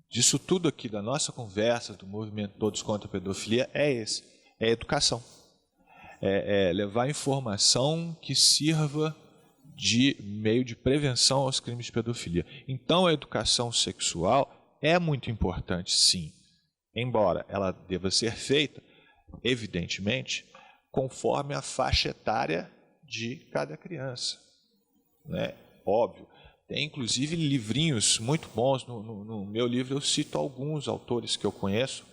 C: disso tudo aqui, da nossa conversa, do movimento Todos contra a Pedofilia, é esse, é a educação. Levar informação que sirva de meio de prevenção aos crimes de pedofilia. Então, a educação sexual é muito importante, sim, embora ela deva ser feita, evidentemente, conforme a faixa etária de cada criança. Né? Óbvio. Tem, inclusive, livrinhos muito bons. No meu livro, eu cito alguns autores que eu conheço,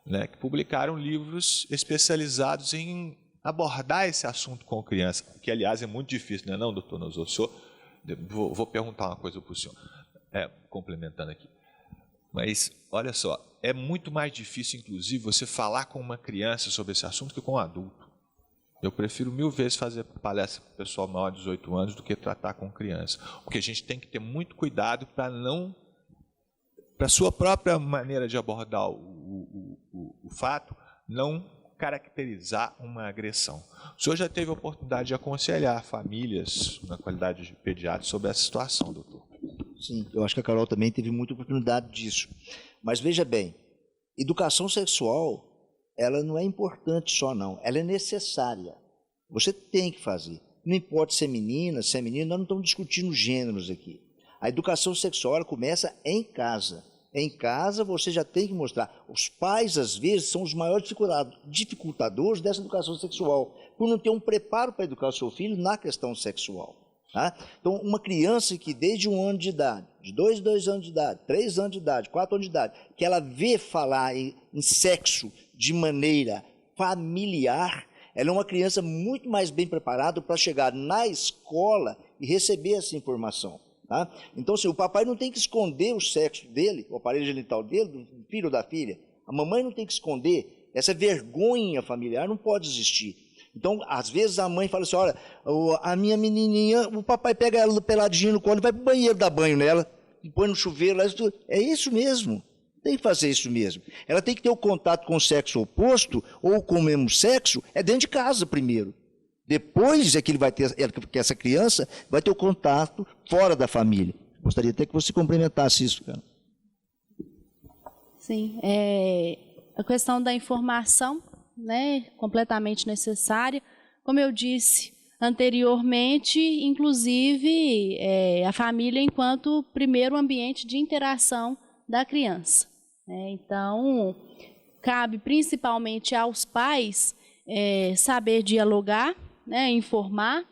C: né, que publicaram livros especializados em abordar esse assunto com criança, que, aliás, é muito difícil, não é, doutor Nosotso? Vou perguntar uma coisa para o senhor, complementando aqui. Mas, olha só, é muito mais difícil, inclusive, você falar com uma criança sobre esse assunto que com um adulto. Eu prefiro 1000 vezes fazer palestra para o pessoal maior de 18 anos do que tratar com criança. Porque a gente tem que ter muito cuidado para a sua própria maneira de abordar o fato, não caracterizar uma agressão. O senhor já teve a oportunidade de aconselhar famílias, na qualidade de pediatra, sobre essa situação, doutor?
F: Sim, eu acho que a Carol também teve muita oportunidade disso. Mas veja bem, educação sexual, ela não é importante só não, ela é necessária. Você tem que fazer. Não importa se é menina, se é menino, nós não estamos discutindo gêneros aqui. A educação sexual ela começa em casa. Em casa você já tem que mostrar. Os pais, às vezes, são os maiores dificultadores dessa educação sexual, por não ter um preparo para educar o seu filho na questão sexual. Tá? Então, uma criança que desde 1 ano de idade, de 2 anos de idade, 3 anos de idade, 4 anos de idade, que ela vê falar em sexo de maneira familiar, ela é uma criança muito mais bem preparada para chegar na escola e receber essa informação. Tá? Então, assim, o papai não tem que esconder o sexo dele, o aparelho genital dele, do filho ou da filha. A mamãe não tem que esconder. Essa vergonha familiar não pode existir. Então, às vezes a mãe fala assim, olha, a minha menininha, o papai pega ela peladinha no colo e vai para o banheiro dar banho nela, e põe no chuveiro. É isso mesmo. Tem que fazer isso mesmo. Ela tem que ter o contato com o sexo oposto ou com o mesmo sexo, dentro de casa primeiro. Depois é que ele vai ter, que essa criança vai ter o contato fora da família. Gostaria até que você complementasse isso, cara.
G: Sim, a questão da informação, né, completamente necessária. Como eu disse anteriormente, inclusive a família enquanto primeiro ambiente de interação da criança, né? Então, cabe principalmente aos pais saber dialogar, né, informar,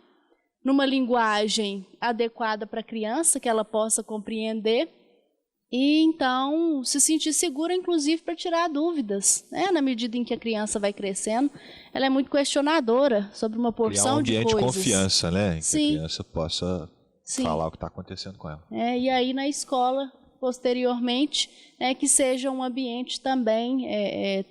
G: numa linguagem adequada para a criança, que ela possa compreender, e então se sentir segura, inclusive, para tirar dúvidas, né? Na medida em que a criança vai crescendo, ela é muito questionadora sobre uma porção de coisas.
C: Criar um ambiente de confiança, né? Em que
G: Sim.
C: a criança possa falar o que está acontecendo com ela.
G: E aí na escola, posteriormente, que seja um ambiente também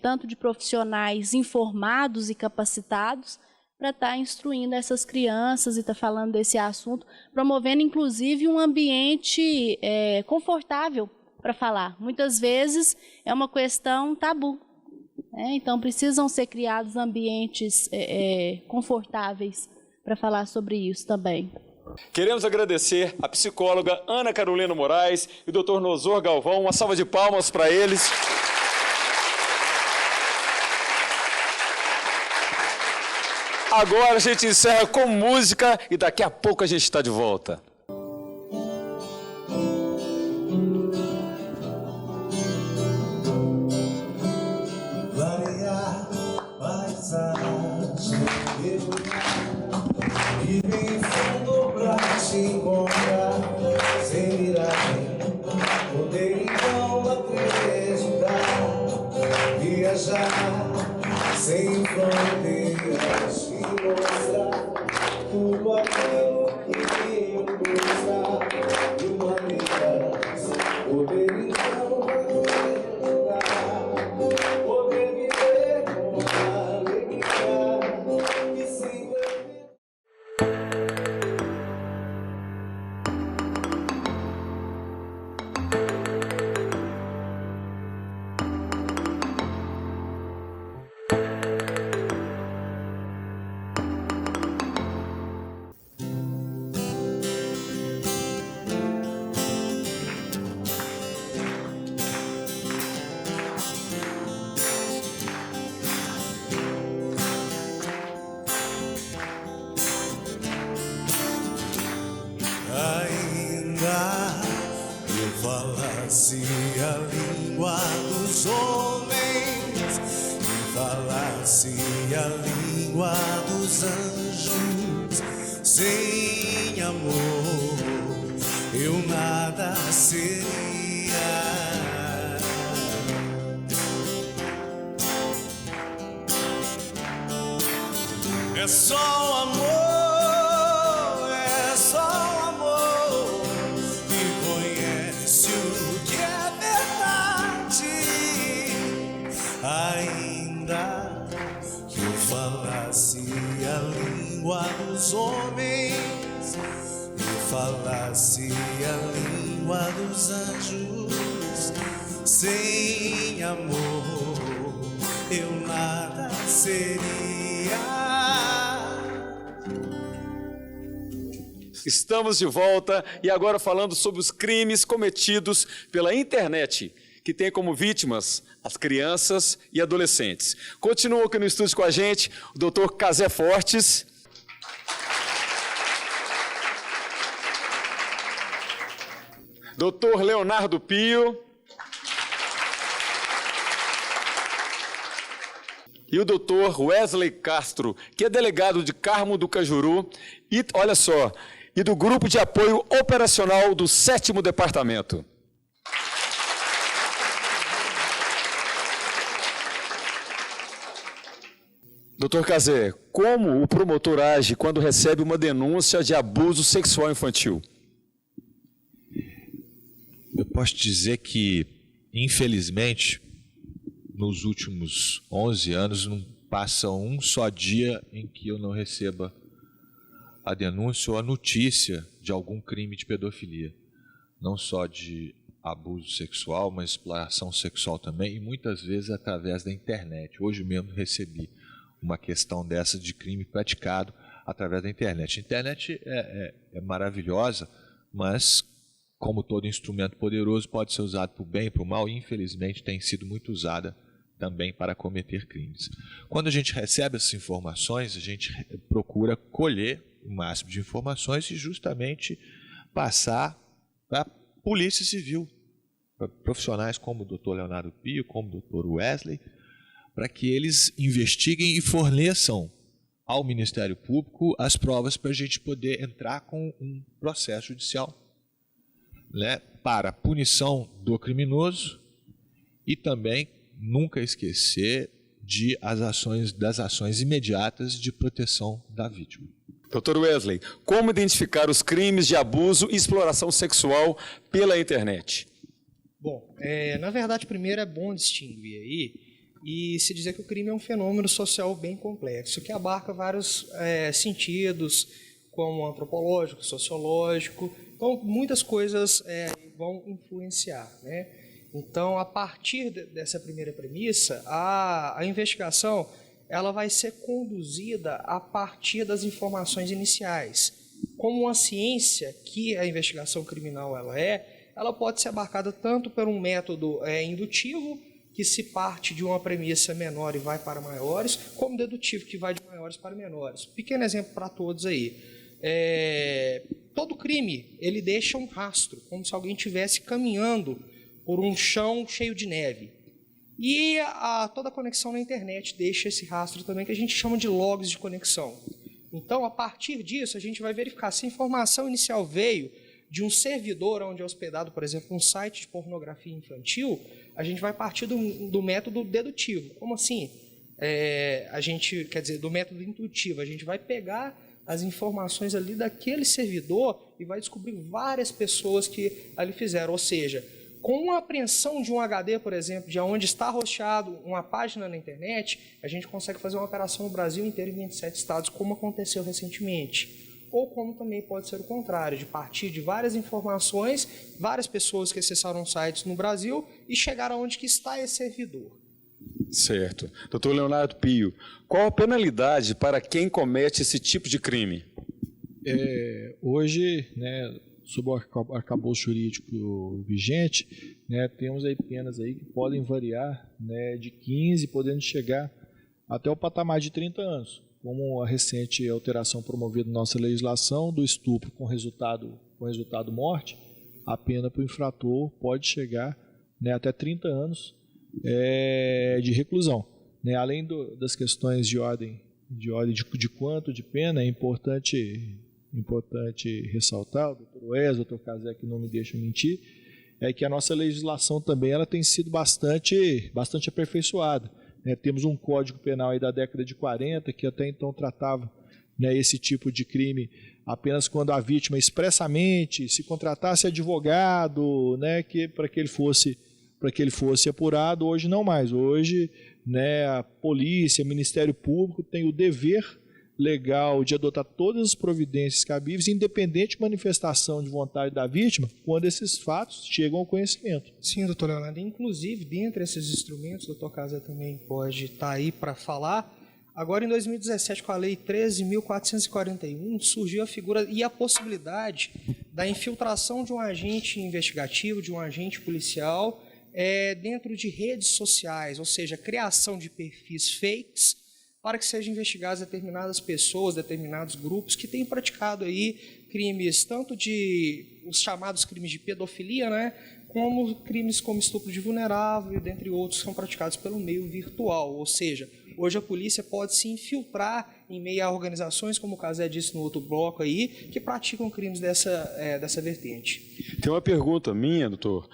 G: tanto de profissionais informados e capacitados para estar instruindo essas crianças e estar falando desse assunto, promovendo inclusive um ambiente confortável para falar. Muitas vezes é uma questão tabu, né? Então precisam ser criados ambientes confortáveis para falar sobre isso também.
B: Queremos agradecer a psicóloga Ana Carolina Moraes e o Dr. Nosor Galvão. Uma salva de palmas para eles. Agora a gente encerra com música e daqui a pouco a gente está de volta.
A: Clarear paisagem, e vem fundo pra te encontrar, sem miragem, poder então acreditar, viajar sem fronteiras e mostrar tudo aquilo que eu mostrar de maneiras, poder então acreditar, poder viver com alegria e sem falasse a língua dos homens, e falasse a língua dos anjos, sem amor eu nada seria. É só o amor. Ainda que eu falasse a língua dos homens e falasse a língua dos anjos, sem amor eu nada seria.
B: Estamos de volta e agora falando sobre os crimes cometidos pela internet, que tem como vítimas as crianças e adolescentes. Continua aqui no estúdio com a gente o Dr. Casé Fortes. Dr. Leonardo Pio. E o Dr. Wesley Castro, que é delegado de Carmo do Cajuru e, olha só, e do Grupo de Apoio Operacional do 7º Departamento. Doutor Casé, como o promotor age quando recebe uma denúncia de abuso sexual infantil?
C: Eu posso dizer que, infelizmente, nos últimos 11 anos, não passa um só dia em que eu não receba a denúncia ou a notícia de algum crime de pedofilia. Não só de abuso sexual, mas exploração sexual também, e muitas vezes através da internet. Hoje mesmo recebi uma questão dessa de crime praticado através da internet. A internet é maravilhosa, mas como todo instrumento poderoso, pode ser usado para o bem e para o mal, e infelizmente tem sido muito usada também para cometer crimes. Quando a gente recebe essas informações, a gente procura colher o máximo de informações e justamente passar para a Polícia Civil, para profissionais como o Dr. Leonardo Pio, como o Dr. Wesley, para que eles investiguem e forneçam ao Ministério Público as provas para a gente poder entrar com um processo judicial, né, para punição do criminoso e também nunca esquecer das ações imediatas de proteção da vítima.
B: Dr. Wesley, como identificar os crimes de abuso e exploração sexual pela internet?
L: Bom, na verdade, primeiro é bom distinguir aí e se dizer que o crime é um fenômeno social bem complexo, que abarca vários sentidos, como antropológico, sociológico, então muitas coisas vão influenciar, né? Então, a partir dessa primeira premissa, a investigação ela vai ser conduzida a partir das informações iniciais. Como uma ciência que a investigação criminal ela pode ser abarcada tanto por um método indutivo, que se parte de uma premissa menor e vai para maiores, como dedutivo, que vai de maiores para menores. Pequeno exemplo para todos aí. Todo crime ele deixa um rastro, como se alguém estivesse caminhando por um chão cheio de neve. E toda a conexão na internet deixa esse rastro também, que a gente chama de logs de conexão. Então, a partir disso, a gente vai verificar se a informação inicial veio de um servidor onde é hospedado, por exemplo, um site de pornografia infantil, a gente vai partir do método dedutivo. Como assim? Do método intuitivo. A gente vai pegar as informações ali daquele servidor e vai descobrir várias pessoas que ali fizeram. Ou seja, com a apreensão de um HD, por exemplo, de onde está hosteado uma página na internet, a gente consegue fazer uma operação no Brasil inteiro em 27 estados, como aconteceu recentemente. Ou como também pode ser o contrário, de partir de várias informações, várias pessoas que acessaram sites no Brasil e chegar aonde que está esse servidor.
B: Certo. Dr. Leonardo Pio, qual a penalidade para quem comete esse tipo de crime?
E: Hoje, né, sob o arcabouço jurídico vigente, né, temos aí penas aí que podem variar, né, de 15, podendo chegar até o patamar de 30 anos. Como a recente alteração promovida na nossa legislação do estupro com resultado morte, a pena para o infrator pode chegar, né, até 30 anos de reclusão. Né? Além das questões de ordem de quanto de pena, é importante ressaltar, o doutor Wesley, o doutor Casé, que não me deixa mentir, é que a nossa legislação também ela tem sido bastante aperfeiçoada. Né? Temos um Código Penal aí da década de 40, que até então tratava, né, esse tipo de crime apenas quando a vítima expressamente se contratasse advogado, né, para que ele fosse apurado. Hoje não mais. Hoje, né, a polícia, o Ministério Público tem o dever legal de adotar todas as providências cabíveis, independente de manifestação de vontade da vítima, quando esses fatos chegam ao conhecimento.
L: Sim, doutor Leonardo. Inclusive, dentre esses instrumentos, o doutor Casa também pode estar aí para falar. Agora, em 2017, com a Lei 13.441, surgiu a figura e a possibilidade da infiltração de um agente investigativo, de um agente policial, dentro de redes sociais, ou seja, criação de perfis fakes, para que sejam investigadas determinadas pessoas, determinados grupos que têm praticado aí crimes, tanto os chamados crimes de pedofilia, né, como crimes como estupro de vulnerável, dentre outros, que são praticados pelo meio virtual. Ou seja, hoje a polícia pode se infiltrar em meio a organizações, como o Casé disse no outro bloco aí, que praticam crimes dessa vertente.
B: Tem uma pergunta minha, doutor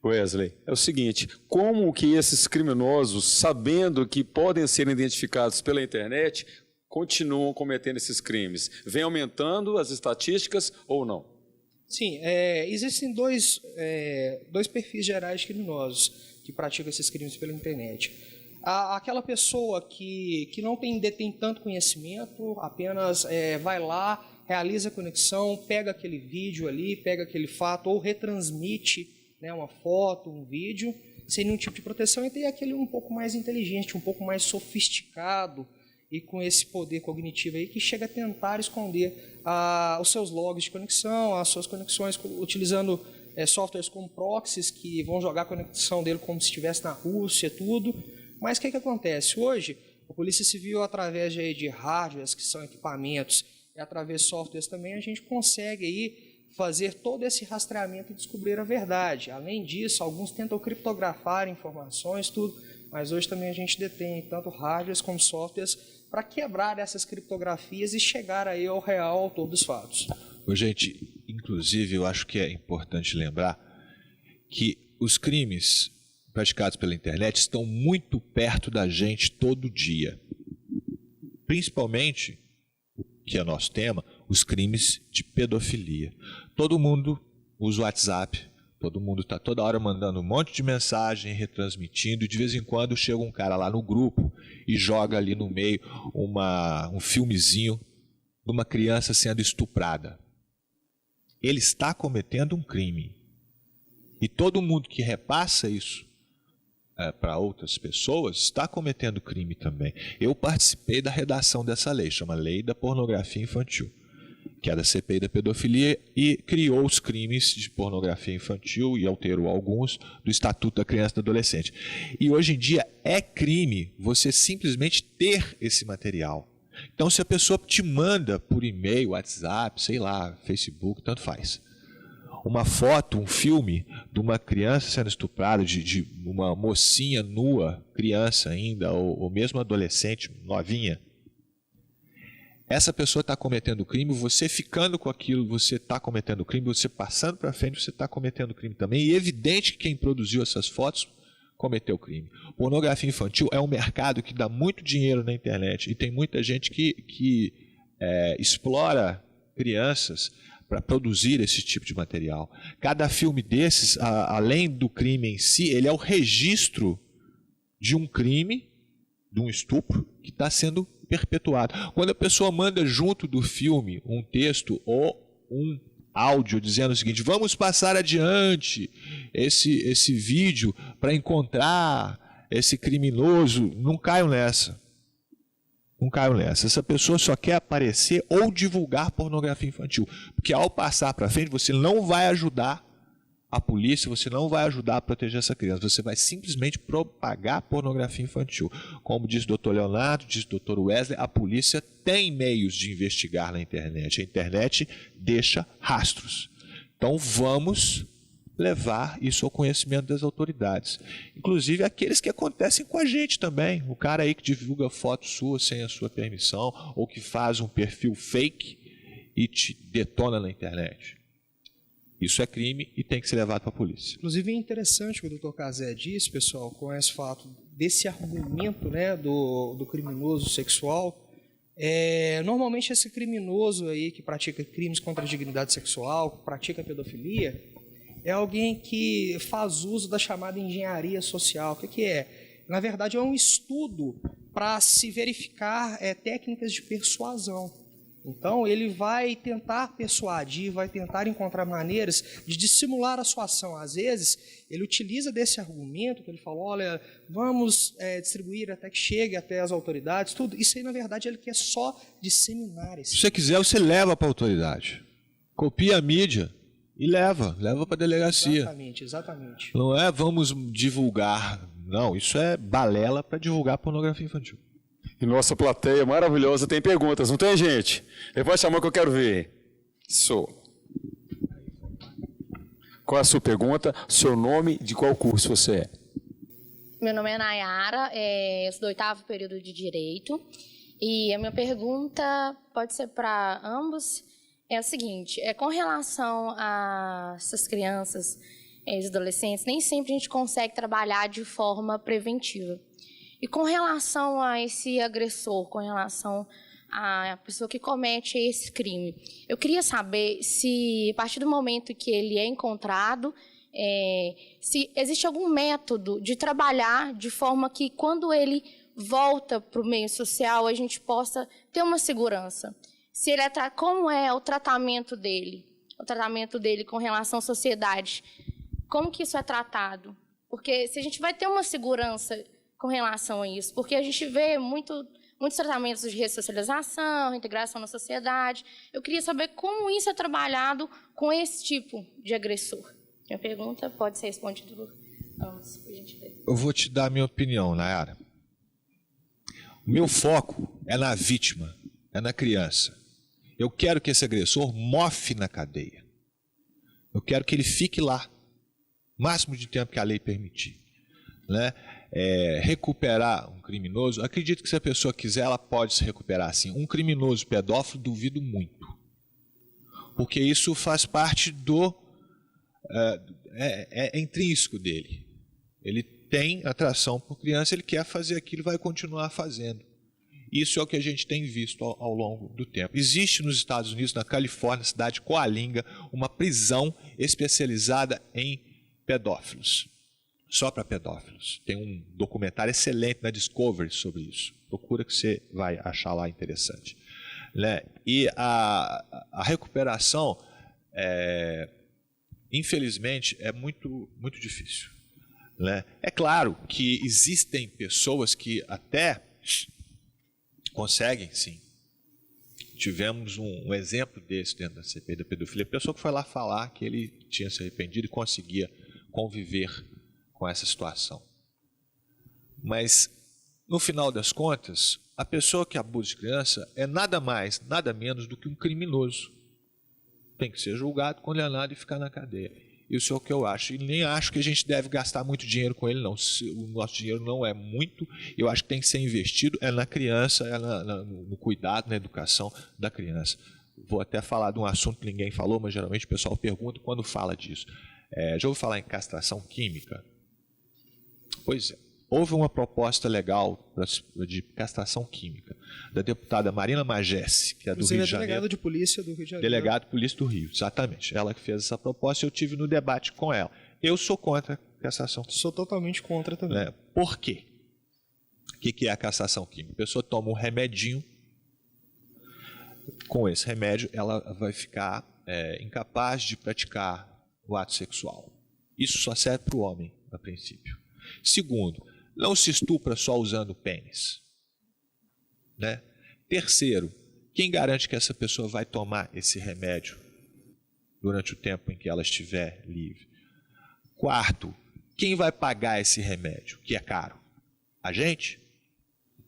B: Wesley, é o seguinte: como que esses criminosos, sabendo que podem ser identificados pela internet, continuam cometendo esses crimes? Vem aumentando as estatísticas ou não?
L: Sim, existem dois perfis gerais de criminosos que praticam esses crimes pela internet. Aquela pessoa que não detém tanto conhecimento, apenas vai lá, realiza a conexão, pega aquele vídeo ali, pega aquele fato ou retransmite, né, uma foto, um vídeo, sem nenhum tipo de proteção, e tem aquele um pouco mais inteligente, um pouco mais sofisticado e com esse poder cognitivo aí que chega a tentar esconder os seus logs de conexão, as suas conexões, utilizando softwares como proxies que vão jogar a conexão dele como se estivesse na Rússia, tudo. Mas o que acontece? Hoje, a Polícia Civil, através de hardwares, que são equipamentos, e através de softwares também, a gente consegue aí fazer todo esse rastreamento e descobrir a verdade. Além disso, alguns tentam criptografar informações, tudo, mas hoje também a gente detém tanto hardwares como softwares para quebrar essas criptografias e chegar aí ao real autor dos fatos.
C: Gente, inclusive, eu acho que é importante lembrar que os crimes praticados pela internet estão muito perto da gente todo dia. Principalmente, que é nosso tema, os crimes de pedofilia. Todo mundo usa o WhatsApp, todo mundo está toda hora mandando um monte de mensagem, retransmitindo, e de vez em quando chega um cara lá no grupo e joga ali no meio um filmezinho de uma criança sendo estuprada. Ele está cometendo um crime. E todo mundo que repassa isso para outras pessoas está cometendo crime também. Eu participei da redação dessa lei, chama Lei da Pornografia Infantil, que é da CPI da pedofilia, e criou os crimes de pornografia infantil e alterou alguns do Estatuto da Criança e do Adolescente. E hoje em dia é crime você simplesmente ter esse material. Então, se a pessoa te manda por e-mail, WhatsApp, sei lá, Facebook, tanto faz, uma foto, um filme de uma criança sendo estuprada, de uma mocinha nua, criança ainda, ou mesmo adolescente, novinha, essa pessoa está cometendo crime, você ficando com aquilo, você está cometendo crime, você passando para frente, você está cometendo crime também. E é evidente que quem produziu essas fotos cometeu crime. Pornografia infantil é um mercado que dá muito dinheiro na internet e tem muita gente que explora crianças para produzir esse tipo de material. Cada filme desses, além do crime em si, ele é o registro de um crime, de um estupro, que está sendo perpetuado. Quando a pessoa manda junto do filme um texto ou um áudio dizendo o seguinte: vamos passar adiante esse vídeo para encontrar esse criminoso, não caiam nessa. Não caiam nessa. Essa pessoa só quer aparecer ou divulgar pornografia infantil. Porque ao passar para frente, você não vai ajudar a polícia, você não vai ajudar a proteger essa criança. Você vai simplesmente propagar pornografia infantil. Como diz o Dr. Leonardo, diz o Dr. Wesley, a polícia tem meios de investigar na internet. A internet deixa rastros. Então vamos levar isso ao conhecimento das autoridades. Inclusive aqueles que acontecem com a gente também. O cara aí que divulga fotos suas sem a sua permissão, ou que faz um perfil fake e te detona na internet. Isso é crime e tem que ser levado para a polícia.
L: Inclusive é interessante o que o Dr. Cazé disse, pessoal, com esse fato desse argumento, né, do criminoso sexual. Normalmente esse criminoso aí que pratica crimes contra a dignidade sexual, que pratica pedofilia, é alguém que faz uso da chamada engenharia social. O que é? Na verdade, é um estudo para se verificar técnicas de persuasão. Então, ele vai tentar persuadir, vai tentar encontrar maneiras de dissimular a sua ação. Às vezes, ele utiliza desse argumento, que ele falou, olha, vamos distribuir até que chegue até as autoridades, tudo. Isso aí, na verdade, ele quer só disseminar esse.
C: Se você quiser, você leva para a autoridade. Copia a mídia e leva para a delegacia.
L: Exatamente.
C: Não é vamos divulgar. Não, isso é balela para divulgar pornografia infantil.
B: E nossa plateia maravilhosa tem perguntas, não tem, gente? Levante a mão que eu quero ver. Isso. Qual é a sua pergunta? Seu nome, de qual curso você é?
M: Meu nome é Nayara, eu sou do 8º período de Direito. E a minha pergunta pode ser para ambos. É o seguinte, com relação a essas crianças e adolescentes, nem sempre a gente consegue trabalhar de forma preventiva. E com relação a esse agressor, com relação à pessoa que comete esse crime, eu queria saber se, a partir do momento que ele é encontrado, se existe algum método de trabalhar de forma que, quando ele volta para o meio social, a gente possa ter uma segurança. Se ele como é o tratamento dele com relação à sociedade, como que isso é tratado? Porque se a gente vai ter uma segurança com relação a isso, porque a gente vê muitos tratamentos de ressocialização, integração na sociedade. Eu queria saber como isso é trabalhado com esse tipo de agressor. Minha pergunta pode ser respondida por ambos, por gentileza.
C: Eu vou te dar a minha opinião, Nayara. O meu foco é na vítima, é na criança. Eu quero que esse agressor mofe na cadeia. Eu quero que ele fique lá, o máximo de tempo que a lei permitir. Né? Recuperar um criminoso, acredito que se a pessoa quiser, ela pode se recuperar assim. Um criminoso pedófilo, duvido muito. Porque isso faz parte do... é intrínseco dele. Ele tem atração por criança, ele quer fazer aquilo e vai continuar fazendo. Isso é o que a gente tem visto ao longo do tempo. Existe nos Estados Unidos, na Califórnia, na cidade de Coalinga, uma prisão especializada em pedófilos. Só para pedófilos. Tem um documentário excelente na Discovery sobre isso. Procura que você vai achar lá interessante. Né? E a recuperação, infelizmente, é muito, muito difícil. Né? É claro que existem pessoas que até conseguem, sim. Tivemos um exemplo desse dentro da CPI da pedofilia. A pessoa que foi lá falar que ele tinha se arrependido e conseguia conviver com essa situação. Mas, no final das contas, a pessoa que abusa de criança é nada mais, nada menos do que um criminoso. Tem que ser julgado, condenado e ficar na cadeia. Isso é o que eu acho. E nem acho que a gente deve gastar muito dinheiro com ele, não. O nosso dinheiro não é muito. Eu acho que tem que ser investido na criança, no cuidado, na educação da criança. Vou até falar de um assunto que ninguém falou, mas geralmente o pessoal pergunta quando fala disso. Já ouviu falar em castração química? Pois é. Houve uma proposta legal de castração química da deputada Marina Magesse, que é do Rio de Janeiro.
L: Delegado de polícia do Rio de Janeiro.
C: Delegado de polícia do Rio, exatamente. Ela que fez essa proposta, eu tive no debate com ela. Eu sou contra a castração química.
L: Sou totalmente contra também.
C: Por quê? O que é a castração química? A pessoa toma um remedinho, com esse remédio ela vai ficar incapaz de praticar o ato sexual. Isso só serve para o homem, a princípio. Segundo, não se estupra só usando pênis. Né? Terceiro, quem garante que essa pessoa vai tomar esse remédio durante o tempo em que ela estiver livre? Quarto, quem vai pagar esse remédio, que é caro? A gente?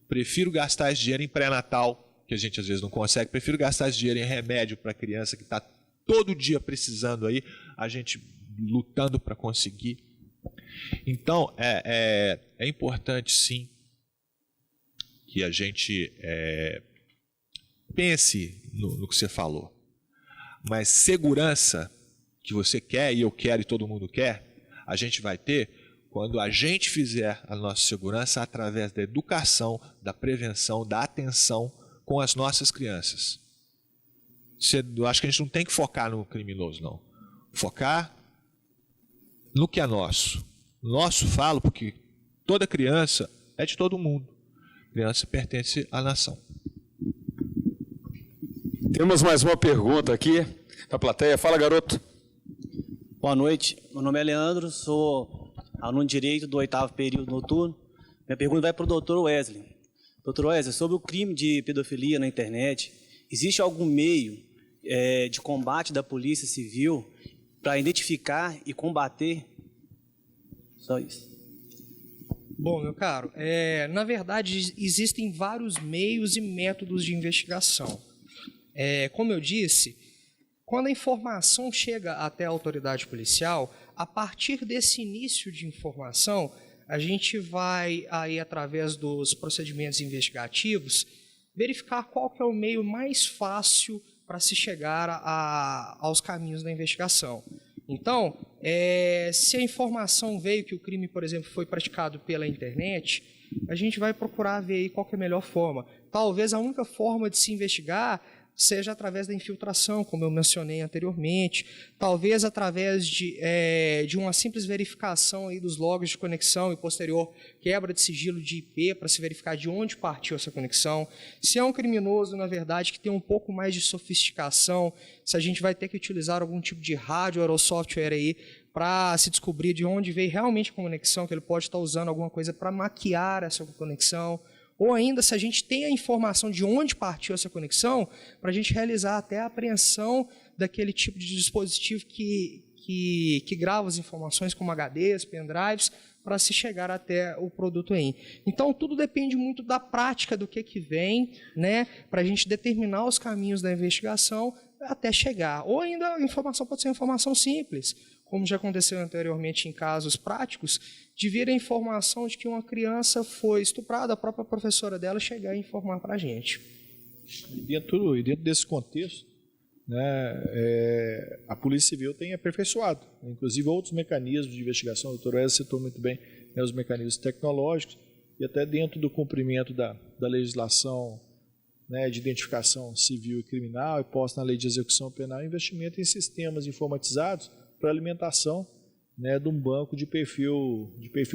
C: Prefiro gastar esse dinheiro em pré-natal, que a gente às vezes não consegue, prefiro gastar esse dinheiro em remédio para a criança que está todo dia precisando aí, a gente lutando para conseguir. Então, é importante, sim, que a gente pense no que você falou. Mas segurança que você quer, e eu quero, e todo mundo quer, a gente vai ter quando a gente fizer a nossa segurança através da educação, da prevenção, da atenção com as nossas crianças. Eu acho que a gente não tem que focar no criminoso, não. Focar no que é nosso. Nosso, falo, porque toda criança é de todo mundo. Criança pertence à nação.
B: Temos mais uma pergunta aqui da plateia. Fala, garoto.
N: Boa noite. Meu nome é Leandro, sou aluno de Direito do 8º período noturno. Minha pergunta vai para o doutor Wesley. Doutor Wesley, sobre o crime de pedofilia na internet, existe algum meio de combate da Polícia Civil para identificar e combater? Só isso.
L: Bom, meu caro, na verdade existem vários meios e métodos de investigação. Como eu disse, quando a informação chega até a autoridade policial, a partir desse início de informação, a gente vai, aí, através dos procedimentos investigativos, verificar qual que é o meio mais fácil para se chegar aos caminhos da investigação. Então, se a informação veio que o crime, por exemplo, foi praticado pela internet, a gente vai procurar ver aí qual que é a melhor forma. Talvez a única forma de se investigar seja através da infiltração, como eu mencionei anteriormente, talvez através de uma simples verificação aí dos logs de conexão e posterior quebra de sigilo de IP para se verificar de onde partiu essa conexão. Se é um criminoso, na verdade, que tem um pouco mais de sofisticação, se a gente vai ter que utilizar algum tipo de hardware ou software aí para se descobrir de onde veio realmente a conexão, que ele pode estar usando alguma coisa para maquiar essa conexão, ou ainda se a gente tem a informação de onde partiu essa conexão, para a gente realizar até a apreensão daquele tipo de dispositivo que que grava as informações como HDs, pendrives, para se chegar até o produto aí. Então, tudo depende muito da prática do que vem, né, para a gente determinar os caminhos da investigação até chegar. Ou ainda a informação pode ser informação simples, como já aconteceu anteriormente em casos práticos, de vir a informação de que uma criança foi estuprada, a própria professora dela chegar e informar para a gente.
E: E dentro desse contexto, né, a Polícia Civil tem aperfeiçoado, inclusive outros mecanismos de investigação. O doutor Wesley citou muito bem, né, os mecanismos tecnológicos, e até dentro do cumprimento da legislação, né, de identificação civil e criminal, e posta na lei de execução penal, investimento em sistemas informatizados para alimentação, né, de um banco de perfil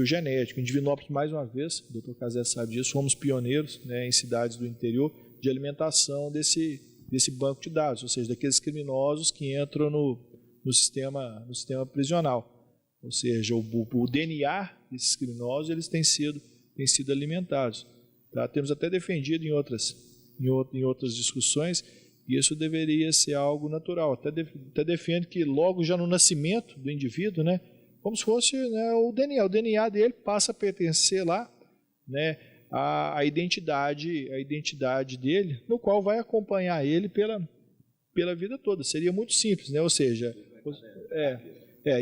E: genético. Em Divinópolis, mais uma vez, o doutor Casé sabe disso, fomos pioneiros, né, em cidades do interior de alimentação desse banco de dados, ou seja, daqueles criminosos que entram no sistema prisional. Ou seja, o DNA desses criminosos eles têm sido alimentados. Tá? Temos até defendido em outras discussões que isso deveria ser algo natural. Até defendo que logo já no nascimento do indivíduo, né, como se fosse, né, o DNA dele passa a pertencer lá, né, a identidade dele, no qual vai acompanhar ele pela vida toda. Seria muito simples, né? Ou seja,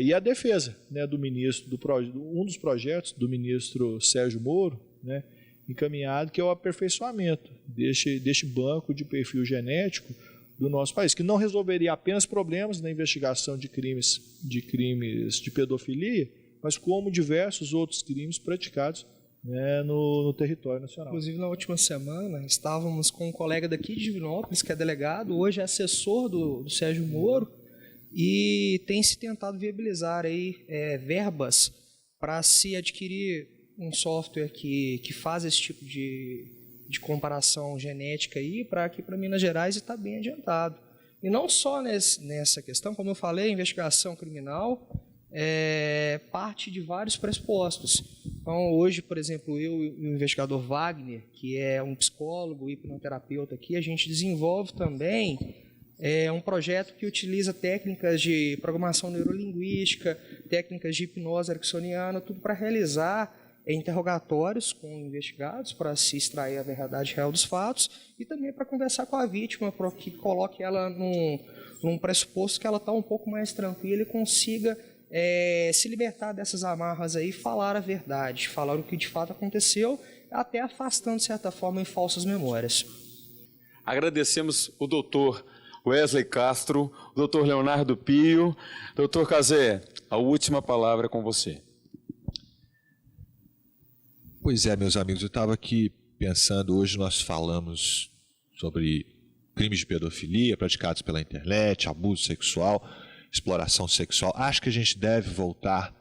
E: e a defesa, né, do ministro, um dos projetos do ministro Sérgio Moro, né, encaminhado, que é o aperfeiçoamento deste banco de perfil genético do nosso país, que não resolveria apenas problemas na investigação de crimes de pedofilia, mas como diversos outros crimes praticados, né, no território nacional.
L: Inclusive, na última semana, estávamos com um colega daqui de Divinópolis, que é delegado, hoje é assessor do Sérgio Moro, e tem se tentado viabilizar aí, verbas para se adquirir um software que faz esse tipo de comparação genética aí, para aqui para Minas Gerais está bem adiantado. E não só nessa questão, como eu falei, a investigação criminal parte de vários pressupostos. Então, hoje, por exemplo, eu e o investigador Wagner, que é um psicólogo e hipnoterapeuta aqui, a gente desenvolve também um projeto que utiliza técnicas de programação neurolinguística, técnicas de hipnose ericksoniana, tudo para realizar interrogatórios com investigados para se extrair a verdade real dos fatos e também para conversar com a vítima, para que coloque ela num pressuposto que ela está um pouco mais tranquila e consiga se libertar dessas amarras aí, falar a verdade, falar o que de fato aconteceu, até afastando, de certa forma, em falsas memórias.
B: Agradecemos o doutor Wesley Castro, o doutor Leonardo Pio. Doutor Casé, a última palavra é com você.
C: Pois é, meus amigos, eu estava aqui pensando, hoje nós falamos sobre crimes de pedofilia praticados pela internet, abuso sexual, exploração sexual. Acho que a gente deve voltar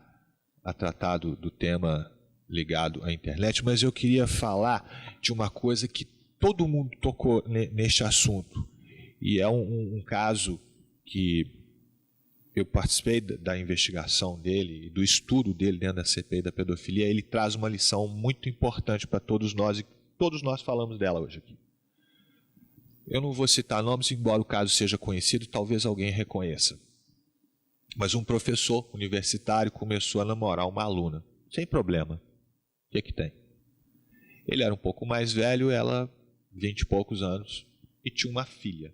C: a tratar do tema ligado à internet, mas eu queria falar de uma coisa que todo mundo tocou neste assunto, e é um caso que eu participei da investigação dele e do estudo dele dentro da CPI da pedofilia. Ele traz uma lição muito importante para todos nós, e todos nós falamos dela hoje aqui. Eu não vou citar nomes, embora o caso seja conhecido, talvez alguém reconheça. Mas um professor universitário começou a namorar uma aluna, sem problema. O que tem? Ele era um pouco mais velho, ela 20 e poucos anos, e tinha uma filha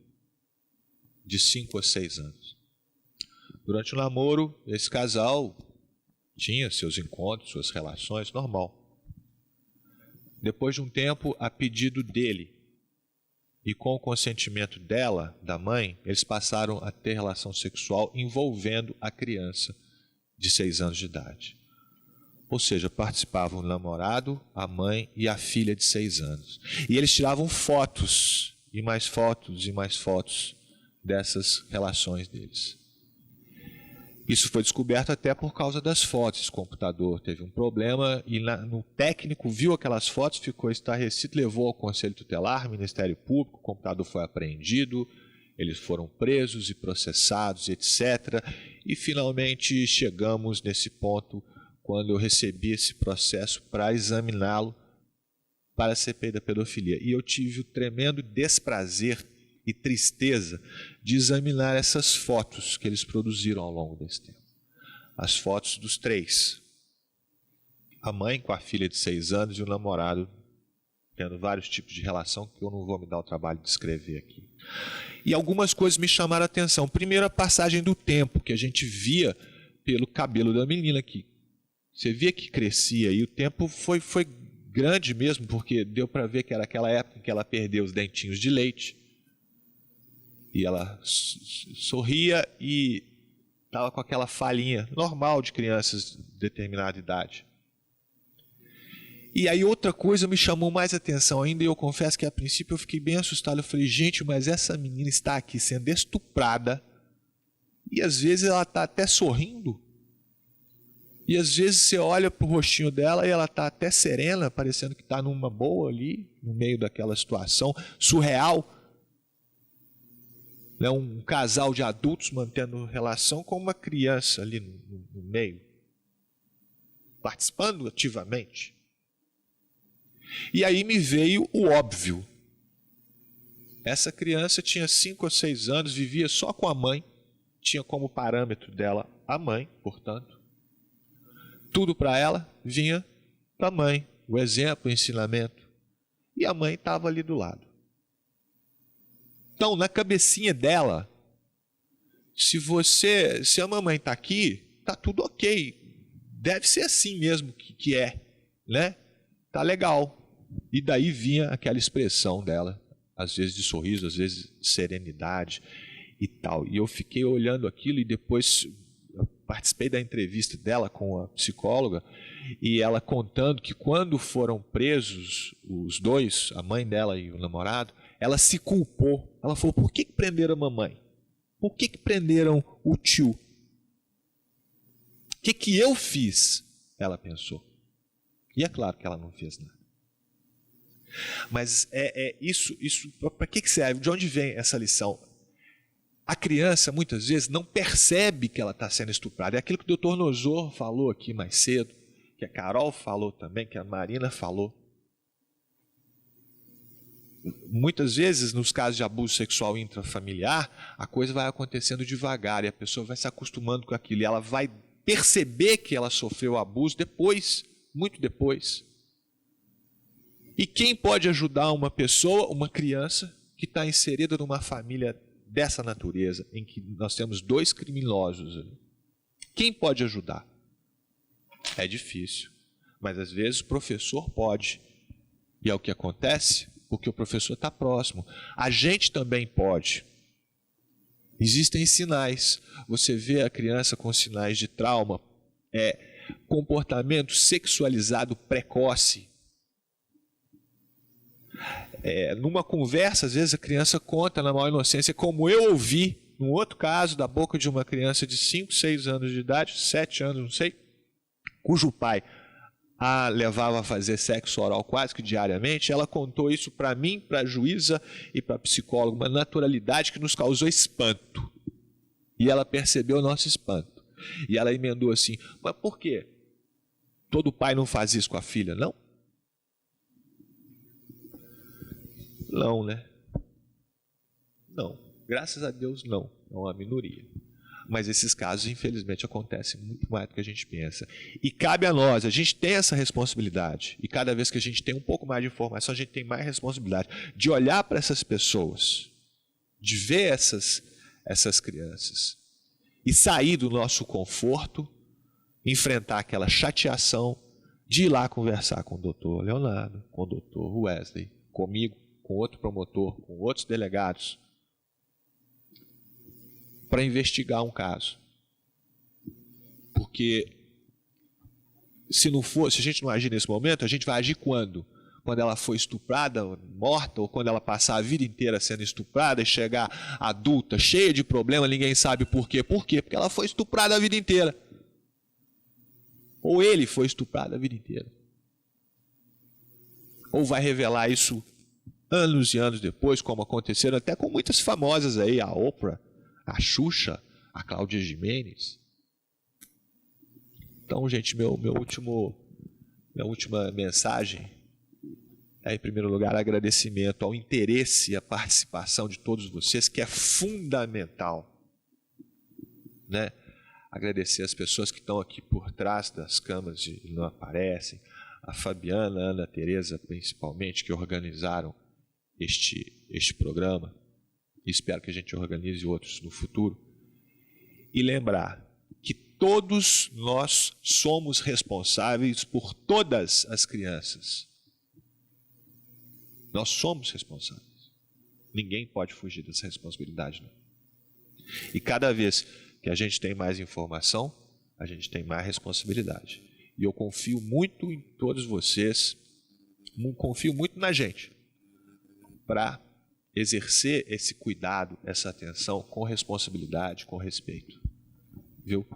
C: de 5 ou 6 anos. Durante o namoro, esse casal tinha seus encontros, suas relações, normal. Depois de um tempo, a pedido dele e com o consentimento dela, da mãe, eles passaram a ter relação sexual envolvendo a criança de 6 anos de idade. Ou seja, participavam o namorado, a mãe e a filha de 6 anos. E eles tiravam fotos, e mais fotos, e mais fotos dessas relações deles. Isso foi descoberto até por causa das fotos. Esse computador teve um problema e no técnico viu aquelas fotos, ficou estarrecido, levou ao Conselho Tutelar, Ministério Público, o computador foi apreendido, eles foram presos e processados, etc. E finalmente chegamos nesse ponto quando eu recebi esse processo para examiná-lo para a CPI da pedofilia. E eu tive o tremendo desprazer e tristeza de examinar essas fotos que eles produziram ao longo desse tempo. as fotos dos três. A mãe com a filha de 6 anos e o namorado tendo vários tipos de relação que eu não vou me dar o trabalho de escrever aqui. E algumas coisas me chamaram a atenção. Primeiro, a passagem do tempo, que a gente via pelo cabelo da menina aqui. Você via que crescia e o tempo foi grande mesmo, porque deu para ver que era aquela época em que ela perdeu os dentinhos de leite. E ela sorria e estava com aquela falhinha normal de crianças de determinada idade. E aí outra coisa me chamou mais atenção ainda, e eu confesso que a princípio eu fiquei bem assustado. Eu falei, gente, mas essa menina está aqui sendo estuprada e às vezes ela está até sorrindo. E às vezes você olha para o rostinho dela e ela está até serena, parecendo que está numa boa ali, no meio daquela situação surreal. Um casal de adultos mantendo relação com uma criança ali no meio, participando ativamente. E aí me veio o óbvio. Essa criança tinha 5 ou 6 anos, vivia só com a mãe, tinha como parâmetro dela a mãe, portanto. Tudo para ela vinha da mãe, o exemplo, o ensinamento. E a mãe estava ali do lado. Então, na cabecinha dela, se a mamãe está aqui, está tudo ok. Deve ser assim mesmo que é, né? Tá legal. E daí vinha aquela expressão dela, às vezes de sorriso, às vezes de serenidade e tal. E eu fiquei olhando aquilo e depois eu participei da entrevista dela com a psicóloga e ela contando que quando foram presos os dois, a mãe dela e o namorado, ela se culpou. Ela falou, por que prenderam a mamãe? Por que prenderam o tio? O que eu fiz? Ela pensou. E é claro que ela não fez nada. Mas isso para que serve? De onde vem essa lição? A criança, muitas vezes, não percebe que ela está sendo estuprada. É aquilo que o Dr. Nosor falou aqui mais cedo, que a Carol falou também, que a Marina falou. Muitas vezes, nos casos de abuso sexual intrafamiliar, a coisa vai acontecendo devagar e a pessoa vai se acostumando com aquilo. E ela vai perceber que ela sofreu abuso depois, muito depois. E quem pode ajudar uma pessoa, uma criança, que está inserida numa família dessa natureza, em que nós temos 2 criminosos ali? Quem pode ajudar? É difícil, mas às vezes o professor pode. E é o que acontece, porque o professor está próximo. A gente também pode. Existem sinais. Você vê a criança com sinais de trauma, comportamento sexualizado precoce. Numa conversa, às vezes a criança conta na maior inocência, como eu ouvi, num outro caso, da boca de uma criança de 5, 6 anos de idade, 7 anos, não sei, cujo pai a levava a fazer sexo oral quase que diariamente. Ela contou isso para mim, para a juíza e para a psicóloga, uma naturalidade que nos causou espanto. E ela percebeu o nosso espanto. E ela emendou assim, mas por quê? Todo pai não faz isso com a filha, não? Não, né? Não. Graças a Deus, não. É uma minoria. Mas esses casos, infelizmente, acontecem muito mais do que a gente pensa. E cabe a nós, a gente tem essa responsabilidade. E cada vez que a gente tem um pouco mais de informação, a gente tem mais responsabilidade de olhar para essas pessoas, de ver essas crianças e sair do nosso conforto, enfrentar aquela chateação, de ir lá conversar com o doutor Leonardo, com o doutor Wesley, comigo, com outro promotor, com outros delegados, para investigar um caso. Porque se a gente não agir nesse momento, a gente vai agir quando? Quando ela foi estuprada, morta, ou quando ela passar a vida inteira sendo estuprada e chegar adulta, cheia de problema, ninguém sabe por quê. Por quê? Porque ela foi estuprada a vida inteira. Ou ele foi estuprado a vida inteira. Ou vai revelar isso anos e anos depois, como aconteceram até com muitas famosas aí, a Oprah, a Xuxa, a Cláudia Gimenez. Então, gente, minha última mensagem é, em primeiro lugar, agradecimento ao interesse e à participação de todos vocês, que é fundamental, né? Agradecer as pessoas que estão aqui por trás das câmeras e não aparecem. A Fabiana, a Ana, a Tereza, principalmente, que organizaram este programa. E espero que a gente organize outros no futuro. E lembrar que todos nós somos responsáveis por todas as crianças. Nós somos responsáveis. Ninguém pode fugir dessa responsabilidade, não. E cada vez que a gente tem mais informação, a gente tem mais responsabilidade. E eu confio muito em todos vocês, confio muito na gente, para exercer esse cuidado, essa atenção com responsabilidade, com respeito. Viu?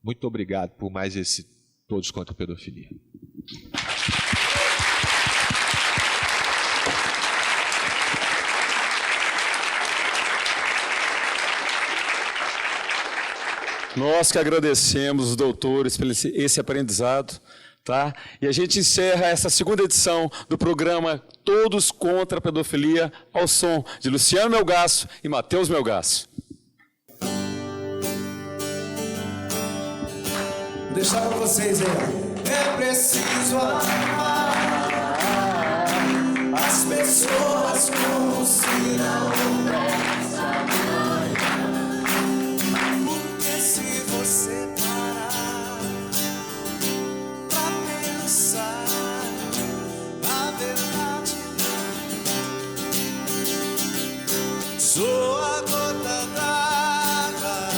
C: Muito obrigado por mais esse Todos contra a Pedofilia.
B: Nós que agradecemos os doutores por esse aprendizado, tá? E a gente encerra essa segunda edição do programa Todos contra a Pedofilia ao som de Luciano Melgaço e Matheus Melgaço.
A: Deixar pra vocês aí. É preciso amar as pessoas como se não houvesse amanhã. Porque se você parar pra pensar, na verdade sou a gota d'água,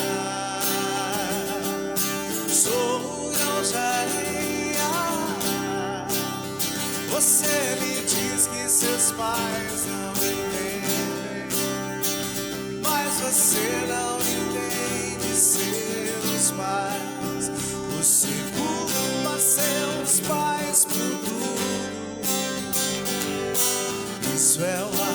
A: sou o grão de areia. Você me diz que seus pais não entendem, mas você não entende seus pais. Você culpa seus pais por tudo. Isso é uma